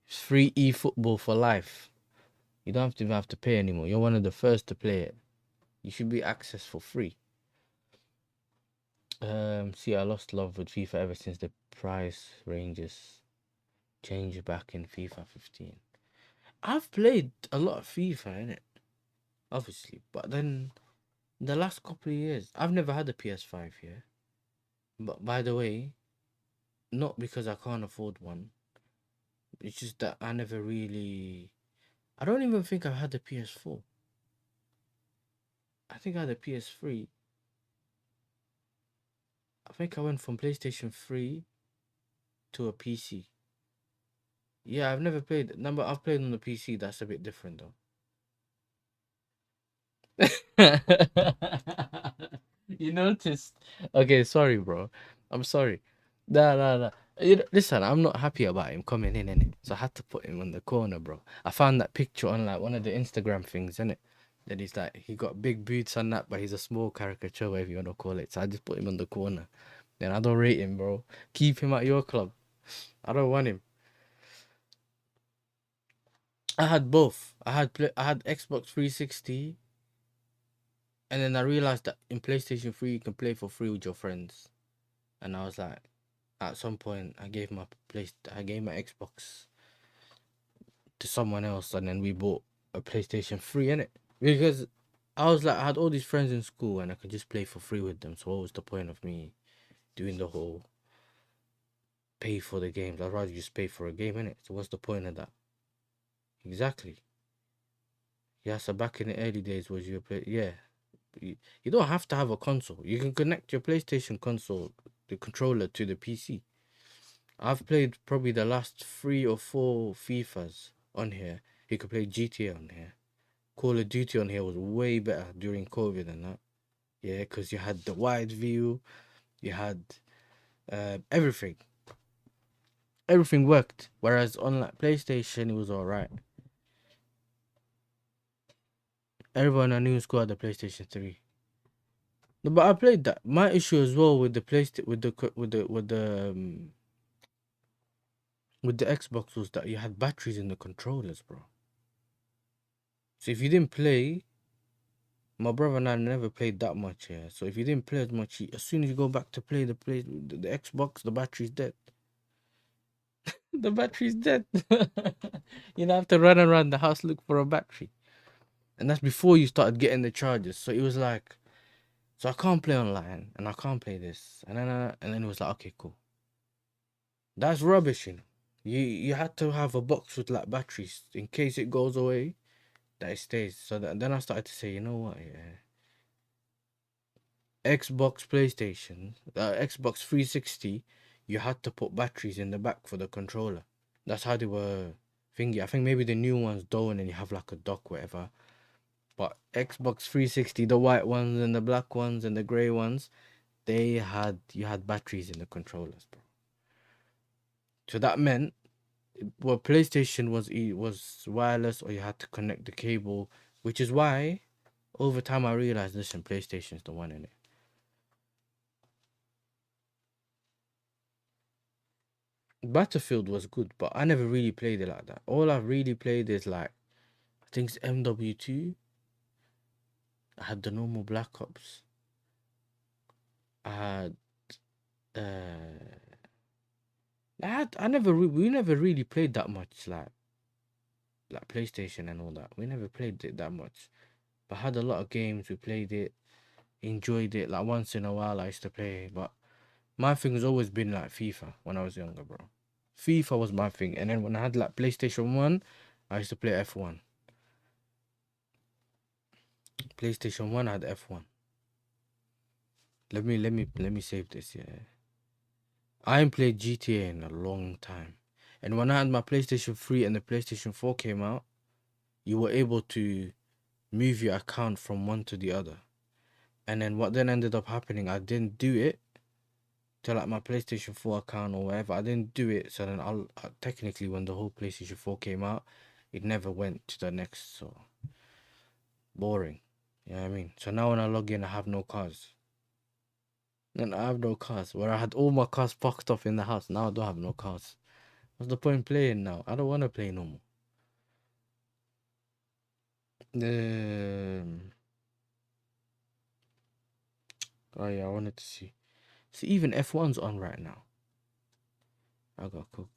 A: free eFootball for life. You don't even have to pay anymore. You're one of the first to play it. You should be access for free. See, I lost love with FIFA ever since the price ranges changed back in FIFA 15. I've played a lot of FIFA in it, obviously, but then the last couple of years, I've never had a PS5 here. But by the way, not because I can't afford one. It's just that I never really. I don't even think I've had a PS4. I think I had a PS3. I think I went from PlayStation 3 to a PC. Yeah, I've never played. Number I've played on the PC. That's a bit different though. You noticed? Okay, sorry, bro. I'm sorry. Nah. Listen, I'm not happy about him coming in, innit? So I had to put him on the corner, bro. I found that picture on like one of the Instagram things, innit? That he's like, he got big boots on that, but he's a small caricature, whatever you want to call it. So I just put him on the corner. Then I don't rate him, bro. Keep him at your club. I don't want him. I had both. I had Xbox 360, and then I realized that in PlayStation 3 you can play for free with your friends. And I was like, at some point, I gave my Xbox to someone else, and then we bought a PlayStation 3 in it because I was like, I had all these friends in school, and I could just play for free with them. So what was the point of me doing the whole pay for the games? I'd rather just pay for a game in it. So what's the point of that? Exactly. Yeah. So back in the early days, was you play? Yeah. You don't have to have a console. You can connect your PlayStation console, the controller, to the PC. I've played probably the last 3 or 4 FIFAs on here. You could play GTA on here. Call of Duty on here was way better during COVID and that. Yeah, because you had the wide view, you had everything. Everything worked. Whereas on like PlayStation, it was alright. Everyone I knew in school had the PlayStation 3. No, but I played that. My issue as well with the with the Xbox was that you had batteries in the controllers, bro. So if you didn't play, my brother and I never played that much here. So if you didn't play as much, as soon as you go back to play the Xbox, the battery's dead. The battery's dead. You have to run around the house look for a battery, and that's before you started getting the chargers. So it was like, so I can't play online, and I can't play this, and then it was like, okay, cool. That's rubbish, you know. You had to have a box with like batteries in case it goes away, that it stays. So then I started to say, you know what, yeah. Xbox, PlayStation, Xbox 360, you had to put batteries in the back for the controller. That's how they were thingy. I think maybe the new ones don't, and you have like a dock, whatever. But Xbox 360, the white ones and the black ones and the grey ones, you had batteries in the controllers, bro. So that meant, well, PlayStation was wireless, or you had to connect the cable, which is why over time I realized, listen, PlayStation's the one in it. Battlefield was good, but I never really played it like that. All I've really played is like, I think it's MW2. I had the normal Black Ops. I had we never really played that much like PlayStation and all that. We never played it that much. But I had a lot of games, we played it, enjoyed it. Like once in a while I used to play, but my thing has always been like FIFA when I was younger, bro. FIFA was my thing. And then when I had like PlayStation 1, I used to play F1. PlayStation 1 I had F1. Let me save this, yeah. I ain't played GTA in a long time. And when I had my PlayStation 3 and the PlayStation 4 came out, you were able to move your account from one to the other. And then what then ended up happening, I didn't do it to like my PlayStation 4 account or whatever. I didn't do it. So then technically when the whole PlayStation 4 came out, it never went to the next. So boring. You know what I mean? So now when I log in, I have no cars. And I have no cars. Where I had all my cars parked off in the house. Now I don't have no cars. What's the point playing now? I don't want to play no more. Oh yeah, I wanted to see. See, even F1's on right now. I got cooked.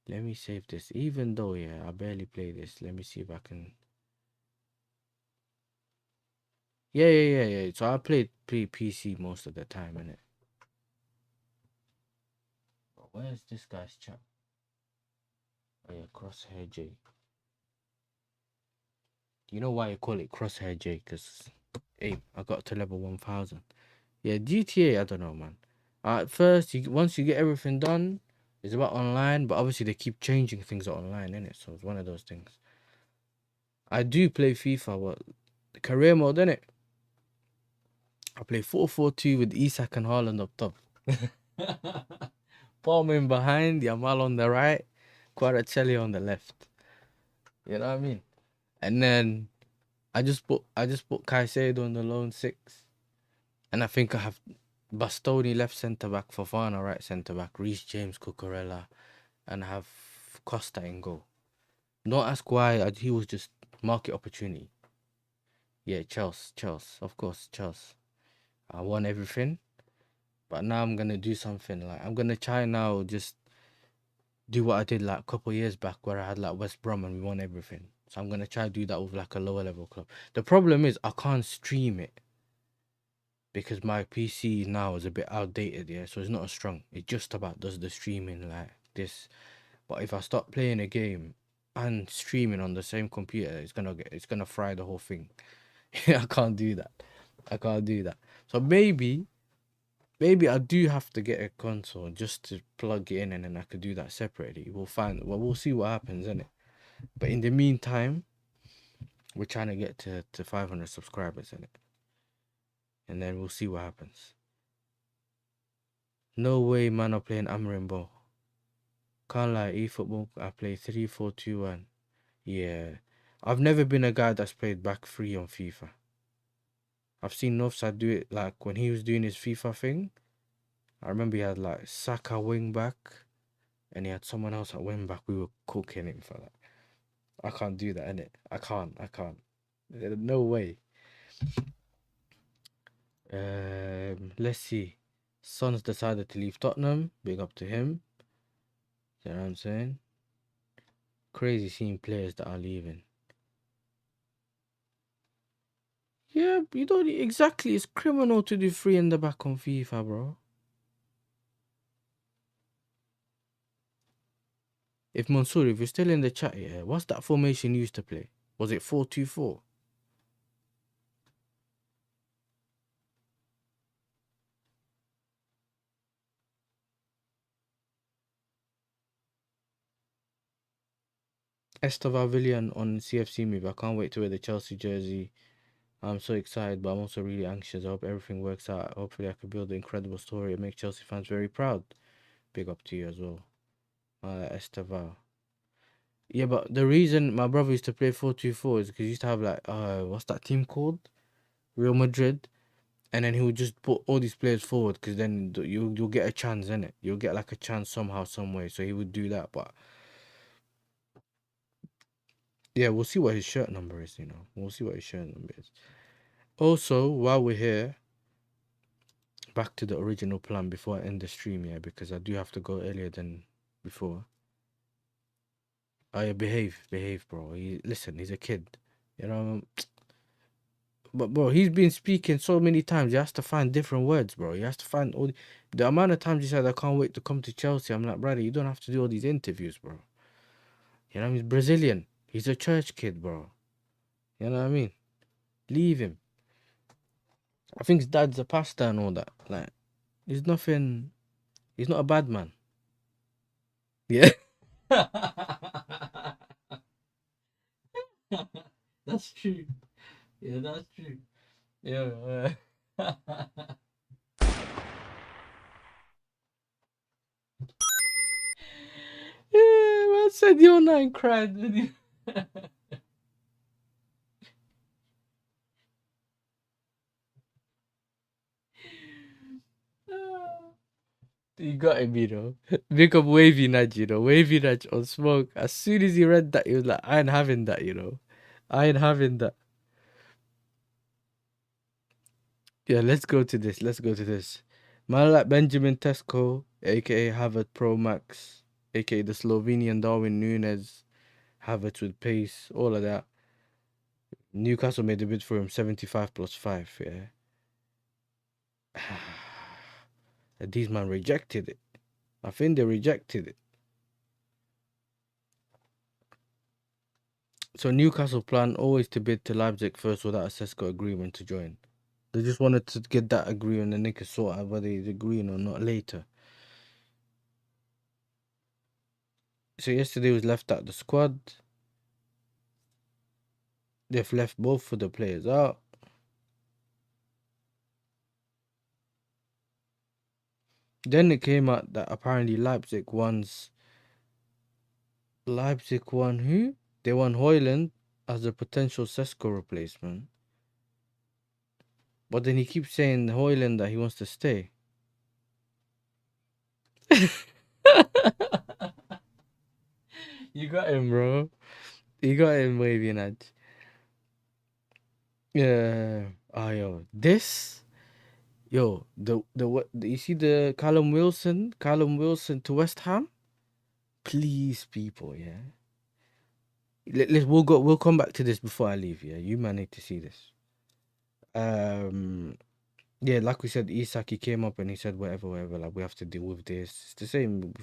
A: Let me save this. Even though, yeah, I barely play this. Let me see if I can. Yeah. So I play PC most of the time, innit? Where's this guy's chat? Oh yeah, Crosshair J. You know why you call it Crosshair J? Because, hey, I got to level 1000. Yeah, GTA, I don't know, man. At first, once you get everything done, it's about online, but obviously they keep changing things online, innit? So it's one of those things. I do play FIFA, what? The career mode, innit? I play 4-4-2 with Isak and Haaland up top. Palmer behind, Yamal on the right, Kvaratskhelia on the left. You know what I mean? And then I just put Caicedo on the lone 6. And I think I have Bastoni left centre back, Fofana right centre back, Reece James, Cucurella, and have Costa in goal. Don't ask why. He was just market opportunity. Yeah, Chelsea, of course, Chelsea. I won everything, but now I'm gonna do something. Like I'm gonna try now, just do what I did like a couple of years back, where I had like West Brom and we won everything. So I'm gonna try to do that with like a lower level club. The problem is I can't stream it because my PC now is a bit outdated. Yeah, so it's not as strong. It just about does the streaming like this. But if I start playing a game and streaming on the same computer, it's gonna fry the whole thing. I can't do that. I can't do that. So maybe I do have to get a console just to plug it in, and then I could do that separately. We'll see what happens, innit? But in the meantime, we're trying to get to 500 subscribers, innit? And then we'll see what happens. No way, man, I'm playing Amarimbo. Can't lie, eFootball, I play 3-4-2-1. Yeah. I've never been a guy that's played back three on FIFA. I've seen Northside do it, like when he was doing his FIFA thing. I remember he had like Saka wing back, and he had someone else at wing back. We were cooking him for that. I can't do that, innit? I can't. No way. Let's see. Son's decided to leave Tottenham. Big up to him. You know what I'm saying? Crazy seeing players that are leaving. Yeah, you don't exactly. It's criminal to do three in the back on FIFA, bro. If Mansour, if you're still in the chat, yeah, what's that formation you used to play? Was it 4-2-4? Esteval Villian on CFC move. I can't wait to wear the Chelsea jersey. I'm so excited, but I'm also really anxious. I hope everything works out. Hopefully, I can build an incredible story and make Chelsea fans very proud. Big up to you as well. Esteval. Yeah, but the reason my brother used to play 4-2-4 is because he used to have like, what's that team called? Real Madrid. And then he would just put all these players forward because then you'll get a chance, innit? You'll get like a chance somehow, some way. So he would do that, but yeah, we'll see what his shirt number is, you know. We'll see what his shirt number is. Also, while we're here, back to the original plan before I end the stream, yeah, because I do have to go earlier than before. Oh yeah, behave, bro. Listen, he's a kid, you know. But bro, he's been speaking so many times. He has to find different words, bro. He has to find all the amount of times he said, "I can't wait to come to Chelsea." I'm like, brother, you don't have to do all these interviews, bro. You know, he's Brazilian. He's a church kid, bro. You know what I mean? Leave him. I think his dad's a pastor and all that. Like, he's nothing. He's not a bad man. Yeah. That's true. Yeah, that's true. Yeah. Yeah, man said you're not and cried, didn't you? You got him, you know. Big up Wavy Nudge, you know. Wavy Nudge on Smoke. As soon as he read that, he was like, I ain't having that, you know. I ain't having that. Yeah, let's go to this. Man like Benjamin Tesco, aka Havertz Pro Max, aka the Slovenian Darwin Nunes, Havertz with pace, all of that. Newcastle made a bid for him 75 plus 5, yeah. And these man rejected it. I think they rejected it. So Newcastle plan always to bid to Leipzig first without a Sesko agreement to join. They just wanted to get that agreement and they could sort out whether he's agreeing or not later. So yesterday was left out the squad. They've left both of the players out. Then it came out that apparently Leipzig won who? They won Højlund as a potential Sesko replacement. But then he keeps saying Højlund that he wants to stay. You got him, bro. You got him, Wavy Nudge. Yeah. Oh, yo. The what? You see the Callum Wilson to West Ham? Please, people, yeah. We'll come back to this before I leave, yeah. You man need to see this. Um, yeah, like we said, Isak, he came up and he said whatever, like we have to deal with this. It's the same.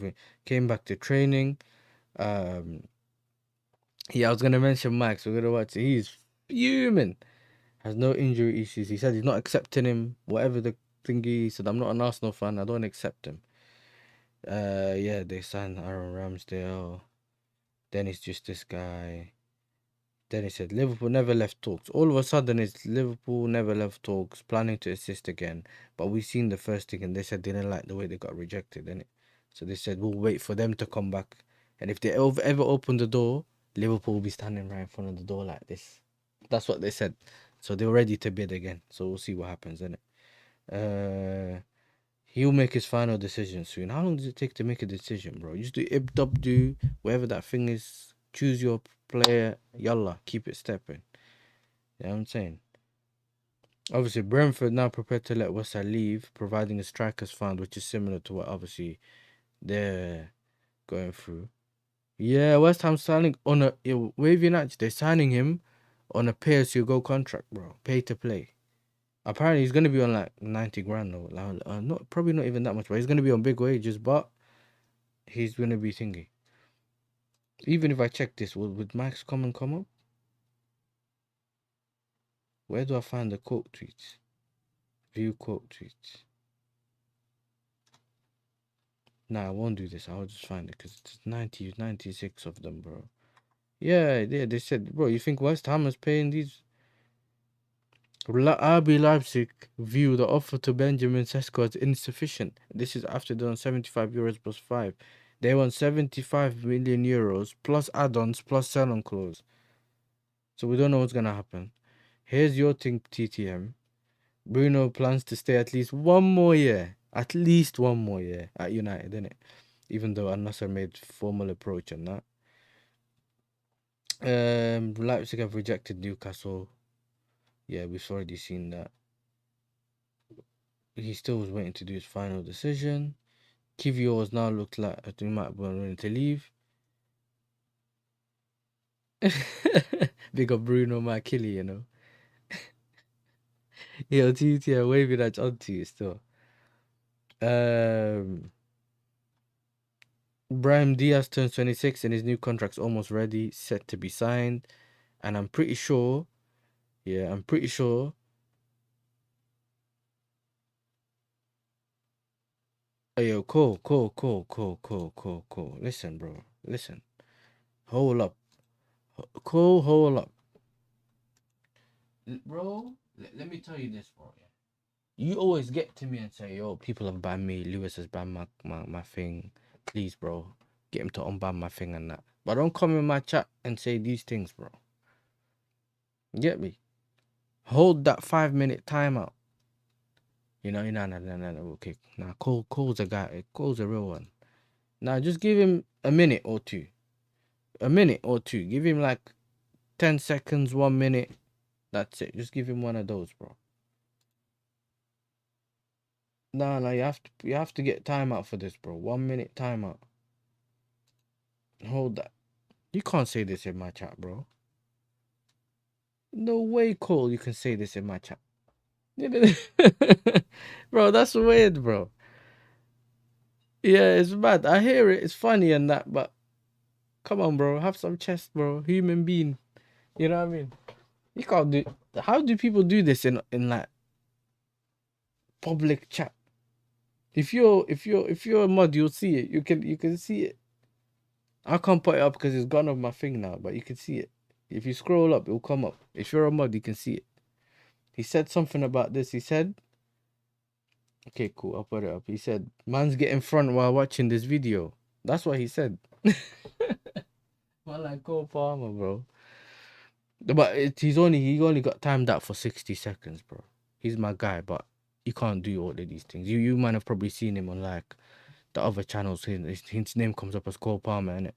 A: Came back to training. Yeah, I was gonna mention Max. We're gonna watch it. He's fuming. Has no injury issues. He said he's not accepting him. Whatever the thingy. He said, I'm not an Arsenal fan. I don't accept him. Yeah, they signed Aaron Ramsdale. Then it's just this guy. Then he said Liverpool never left talks. All of a sudden, it's Liverpool never left talks, planning to assist again. But we seen the first thing, and they said they didn't like the way they got rejected, innit? So they said we'll wait for them to come back, and if they ever open the door, Liverpool will be standing right in front of the door like this. That's what they said. So they're ready to bid again. So we'll see what happens, innit? He'll make his final decision soon. How long does it take to make a decision, bro? You just do do whatever that thing is. Choose your player. Yalla, keep it stepping. You know what I'm saying? Obviously, Brentford now prepared to let West Ham leave, providing a striker's fund, which is similar to what obviously they're going through. Yeah, West Ham signing on a Wavy Natch. They're signing him on a pay-as-you-go contract, bro. Pay to play. Apparently, he's gonna be on like 90 grand or not, probably not even that much, but he's gonna be on big wages. But he's gonna be thingy. Even if I check this, would Max come up? Where do I find the quote tweets? View quote tweets. Nah, I won't do this. I'll just find it because it's 96 of them, bro. Yeah, they said, bro, you think West Ham is paying these? RB Leipzig view the offer to Benjamin Sesko as insufficient. This is after they won 75 euros plus 5. They won 75 million euros plus add-ons plus sell-on clause. So we don't know what's gonna happen. Here's your thing, TTM. Bruno plans to stay at least one more year. At least one more year at United, innit? Even though Al-Nassr made formal approach on that. Leipzig have rejected Newcastle. Yeah, we've already seen that. He still was waiting to do his final decision. Kivior has now looked like he might be willing to leave. Big up Bruno Makili, you know. Yo, TT, waving that onto you still. Brahim Diaz turns 26 and his new contract's almost ready, set to be signed. And I'm pretty sure. Hey, yo, cool. Listen, bro. Listen. Hold up. Hold up. Bro, let me tell you this, bro. You always get to me and say, yo, people have banned me. Lewis has banned my thing. Please, bro. Get him to unban my thing and that. But don't come in my chat and say these things, bro. Get me? Hold that 5-minute timeout. You know, no. Okay. Nah, Cole's a guy. Cole's a real one. Now, just give him a minute or two. Give him like 10 seconds, 1 minute. That's it. Just give him one of those, bro. No, you have to get timeout for this, bro. 1 minute timeout. Hold that. You can't say this in my chat, bro. No way, Cole, you can say this in my chat. Bro, that's weird, bro. Yeah, it's bad. I hear it. It's funny and that, but come on, bro. Have some chest, bro. Human being. You know what I mean? You can't do. How do people do this in like public chat? If you're a mod, you'll see it. You can see it. I can't put it up because it's gone off my thing now, but you can see it. If you scroll up, it'll come up. If you're a mod, you can see it. He said something about this. He said, okay, cool, I'll put it up. He said, man's getting front while watching this video. That's what he said. Man, like Cole Palmer, bro. But he only got timed out for 60 seconds, bro. He's my guy, but you can't do all of these things. You might have probably seen him on like the other channels, his name comes up as Cole Palmer,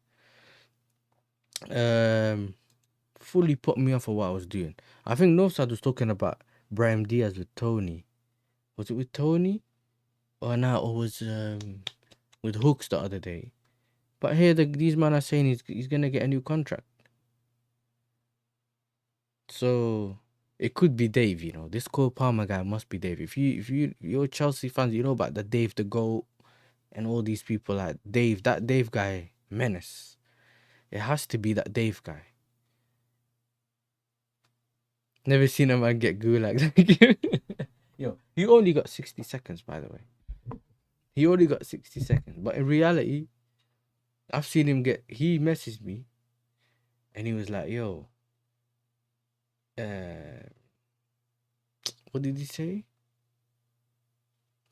A: innit? Fully put me off of what I was doing. I think Northside was talking about Brahim Diaz with Tony. Was it with Tony? Or now it was with Hooks the other day. But here these men are saying he's gonna get a new contract. So it could be Dave, you know. This Cole Palmer guy must be Dave. If you're Chelsea fans, you know about the Dave the GOAT and all these people like Dave, that Dave guy, menace. It has to be that Dave guy. Never seen a man get gulag. Yo, he only got 60 seconds, by the way. He only got 60 seconds. But in reality, I've seen him he messaged me and he was like, yo, what did he say?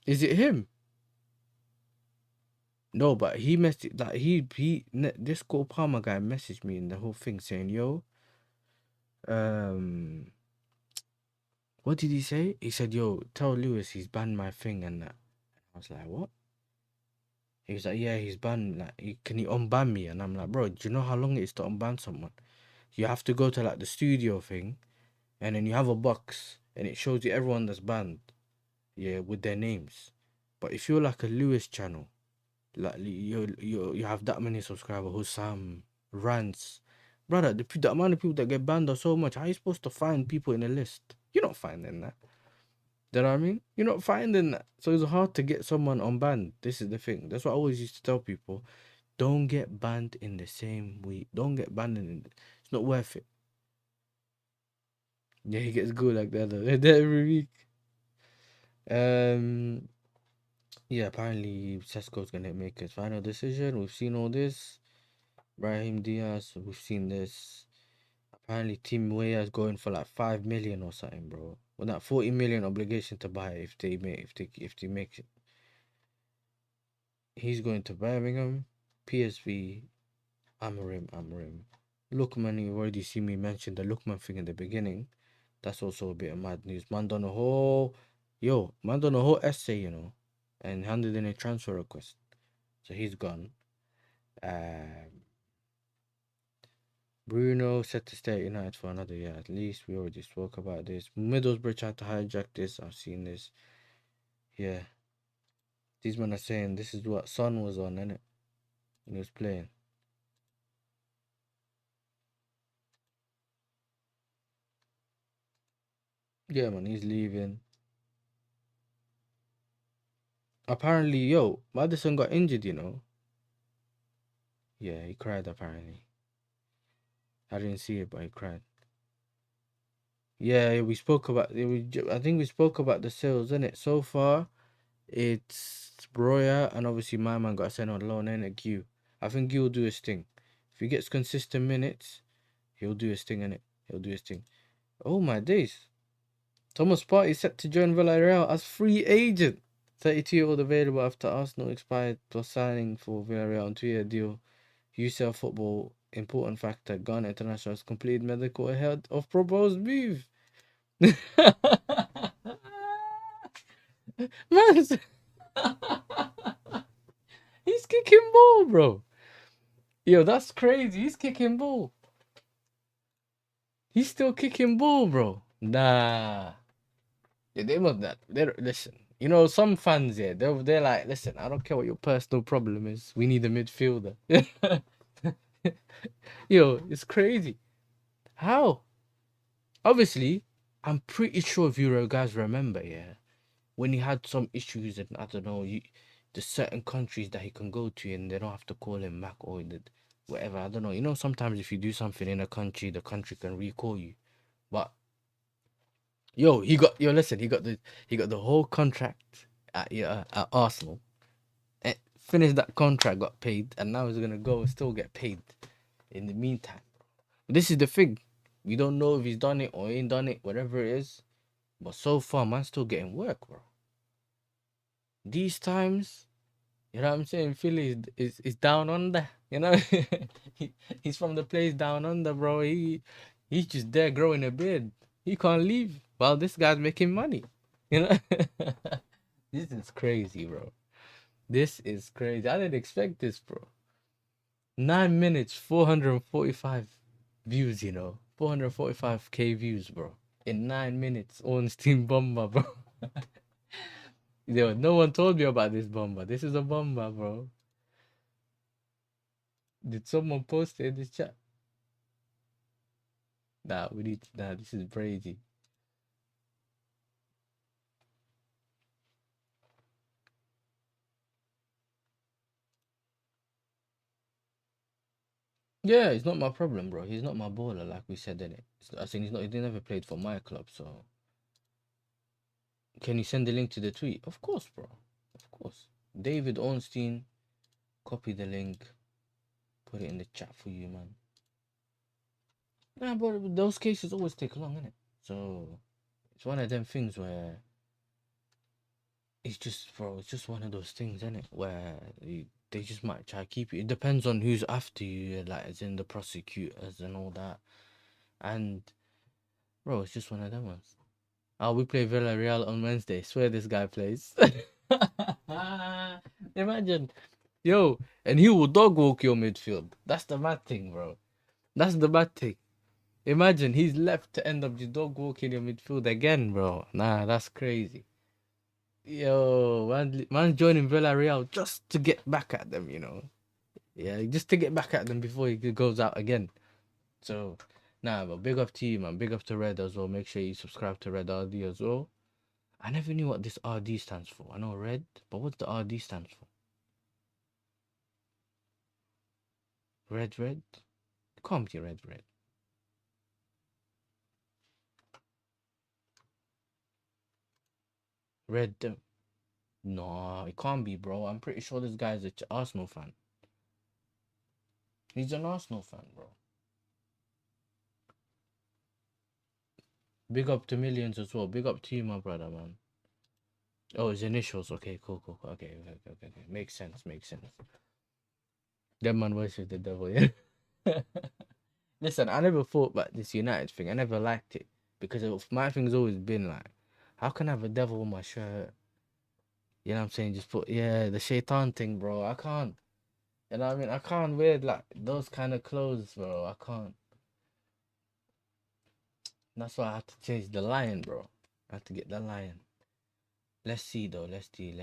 A: Is it him? No, but he messaged, like, this Cole Palmer guy messaged me in the whole thing saying, yo, what did he say? He said, yo, tell Lewis he's banned my thing and that. I was like, what? He was like, yeah, he's banned. Like, can he unban me? And I'm like, bro, do you know how long it is to unban someone? You have to go to like the studio thing, and then you have a box, and it shows you everyone that's banned, yeah, with their names. But if you're like a Lewis channel, like you have that many subscribers, Hussam, Rants, brother, the amount of people that get banned are so much. How are you supposed to find people in a list? You're not finding that. Do you know what I mean? You're not finding that. So it's hard to get someone unbanned. This is the thing. That's what I always used to tell people. Don't get banned in the same week. Don't get banned it's not worth it. Yeah, he gets good like that every week. Yeah, apparently Sesko's gonna make his final decision. We've seen all this. Brahim Diaz, we've seen this. Apparently Team Weah is going for like 5 million or something, bro. Well, that 40 million obligation to buy if they make it. He's going to Birmingham, PSV, Amorim. Lookman, you already see me mention the Lookman thing in the beginning. That's also a bit of mad news. Man done a whole essay, you know, and handed in a transfer request. So he's gone. Bruno set to stay at United for another year at least. We already spoke about this. Middlesbrough tried to hijack this. I've seen this. Yeah. These men are saying this is what Son was on, innit? When he was playing. Yeah, man, he's leaving. Apparently, yo, Madison got injured, you know. Yeah, he cried apparently. I didn't see it, but he cried. Yeah, we spoke about it. I think we spoke about the sales, innit? So far, it's Broya and obviously my man got sent on loan, innit? Q. I think Q will do his thing. If he gets consistent minutes, he'll do his thing, innit? He'll do his thing. Oh my days. Thomas Partey set to join Villarreal as free agent. 32-year-old available after Arsenal expired plus signing for Villarreal on 2-year deal. UCL football, important factor. Ghana International has completed medical ahead of proposed move. Man, he's kicking ball, bro. Yo, that's crazy. He's kicking ball. He's still kicking ball, bro. Nah. Yeah, they must not. Listen. You know, some fans, yeah, they're like, listen, I don't care what your personal problem is. We need a midfielder. Yo, it's crazy. How? Obviously, I'm pretty sure if you guys remember, yeah, when he had some issues and I don't know, there's certain countries that he can go to and they don't have to call him back or whatever. I don't know. You know, sometimes if you do something in a country, the country can recall you. But listen, he got the whole contract at Arsenal. Finished that contract, got paid, and now he's gonna go and still get paid in the meantime. This is the thing. We don't know if he's done it or ain't done it, whatever it is. But so far, man's still getting work, bro. These times, you know what I'm saying? Philly is down under, you know? He's from the place down under, bro. He's just there growing a beard. He can't leave while this guy's making money, you know? This is crazy, bro. This is crazy. I didn't expect this, bro. 9 minutes, 445 views, 445k views, bro. In 9 minutes, Ornstein bomber, bro. Yo, no one told me about this bomber. This is a bomber, bro. Did someone post it in this chat? Nah, this is crazy. Yeah, it's not my problem, bro. He's not my baller, like we said in it. I think he never played for my club, so. Can you send the link to the tweet? Of course, bro. Of course. David Ornstein, copy the link, put it in the chat for you, man. Nah, but those cases always take long, innit? So, it's one of them things where it's just, bro, it's just one of those things, innit? Where they just might try to keep you. It depends on who's after you, like, as in the prosecutors and all that. And, bro, it's just one of them ones. Oh, we play Villarreal on Wednesday. Swear this guy plays. Imagine. Yo, and he will dog walk your midfield. That's the mad thing, bro. That's the bad thing. Imagine he's left to end up just dog walking your midfield again, bro. Nah, that's crazy. Yo, man's joining Villarreal just to get back at them, Yeah, just to get back at them before he goes out again. So, nah, but big up to you, man. Big up to Red as well. Make sure you subscribe to Red RD as well. I never knew what this RD stands for. I know Red, but what's the RD stands for? Red? It can't be Red. Red. No, it can't be, bro. I'm pretty sure this guy's an Arsenal fan. He's an Arsenal fan, bro. Big up to Millions as well. Big up to you, my brother, man. Oh, his initials. Okay, cool. Okay. Makes sense. That man worship the devil, yeah? Listen, I never thought about this United thing. I never liked it. Because my thing's always been like, how can I have a devil on my shirt? You know what I'm saying? Just put, the shaitan thing, bro. I can't. You know what I mean? I can't wear like those kind of clothes, bro. I can't. That's why I had to change the lion, bro. I had to get the lion. Let's see, though. Let's see.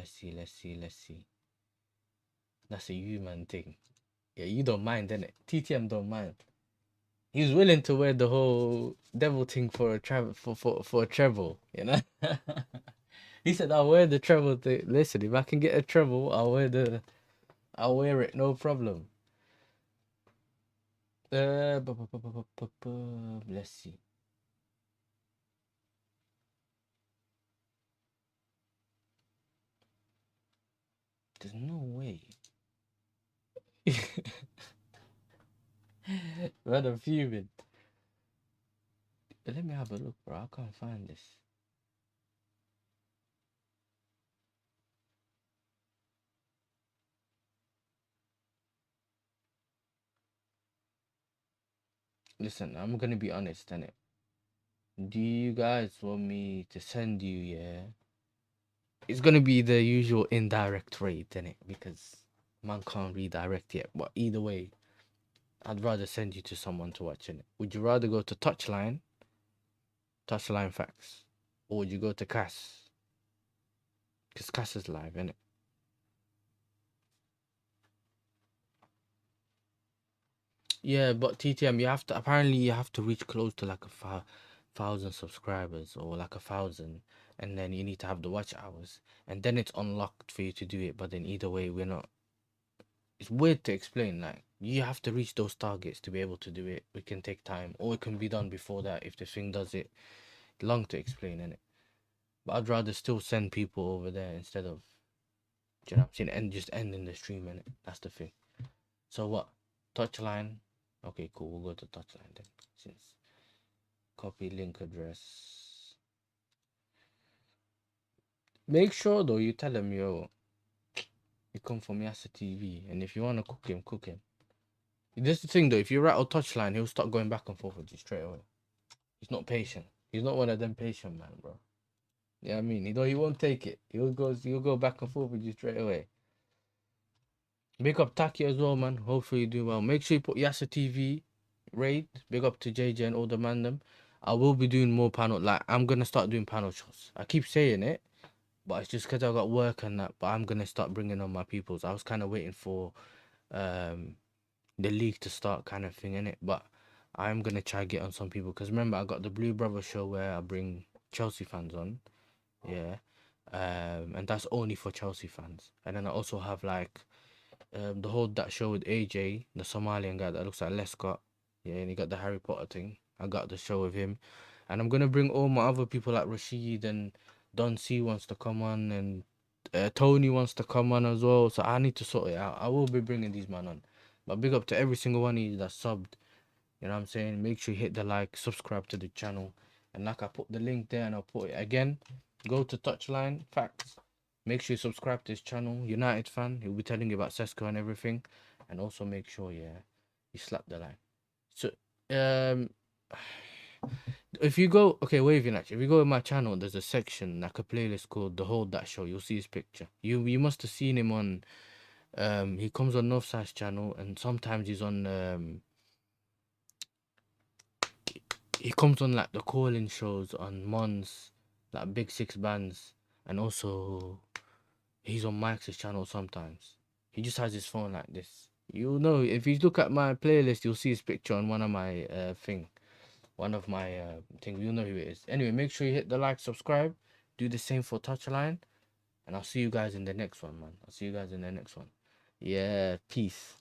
A: That's a human thing. Yeah, you don't mind, innit? TTM don't mind. He's willing to wear the whole devil thing for a travel for a treble, He said, "I'll wear the treble thing. Listen, if I can get a treble, I'll wear it, no problem." Let's see. There's no way. Man, I'm fuming. Let me have a look, bro. I can't find this. Listen, I'm gonna be honest, innit? Do you guys want me to send you, yeah? It's gonna be the usual indirect rate, innit? Because man can't redirect yet. But either way, I'd rather send you to someone to watch it. Would you rather go to Touchline Facts, or would you go to Cass? Because Cass is live, innit? Yeah, but TTM, you have to reach close to like 1,000 subscribers or like 1,000, and then you need to have the watch hours, and then it's unlocked for you to do it. But then either way, we're not. It's weird to explain. Like you have to reach those targets to be able to do it. It can take time, or it can be done before that if the thing does it. Long to explain, innit? But I'd rather still send people over there instead of, you know what I'm saying, and just ending the stream, innit? That's the thing. So what? Touchline. Okay, cool. We'll go to Touchline then. Since copy link address. Make sure though you tell him, yo, you come from YASSERTV, and if you wanna cook him, cook him. This is the thing though. If you rattle Touchline, he'll start going back and forth with you straight away. He's not patient. He's not one of them patient man, bro. Yeah, I mean, he won't take it. He'll go back and forth with you straight away. Big up Taki as well, man. Hopefully you do well. Make sure you put YASSERTV raid. Big up to JJ and all the man them. I will be doing more panel. Like I'm gonna start doing panel shots. I keep saying it, but it's just because I got work and that. But I'm gonna start bringing on my peoples. I was kind of waiting for the league to start, kind of thing, innit? But I'm gonna try get on some people because remember I got the Blue Brother show where I bring Chelsea fans on. Yeah. And that's only for Chelsea fans. And then I also have like the whole that show with AJ, the Somalian guy that looks like Lescott. Yeah, and he got the Harry Potter thing. I got the show with him. And I'm gonna bring all my other people like Rashid and Don C wants to come on and Tony wants to come on as well. So I need to sort it out. I will be bringing these man on. But big up to every single one of you that subbed. You know what I'm saying? Make sure you hit the like, subscribe to the channel. And like I put the link there and I'll put it again. Go to Touchline Facts. Make sure you subscribe to this channel. United fan. He'll be telling you about Sesko and everything. And also make sure, yeah, you slap the like. So, if you go, okay, waving actually. If you go in my channel, there's a section, like a playlist called The Hold That Show. You'll see his picture. You must have seen him on, he comes on Northside's channel and sometimes he's on, he comes on like the call-in shows on Mons, like Big Six Bands, and also he's on Mike's channel sometimes. He just has his phone like this. You'll know if you look at my playlist, you'll see his picture on one of my one of my things. You'll know who it is. Anyway, make sure you hit the like, subscribe, do the same for Touchline, and I'll see you guys in the next one, man. I'll see you guys in the next one. Yeah, peace.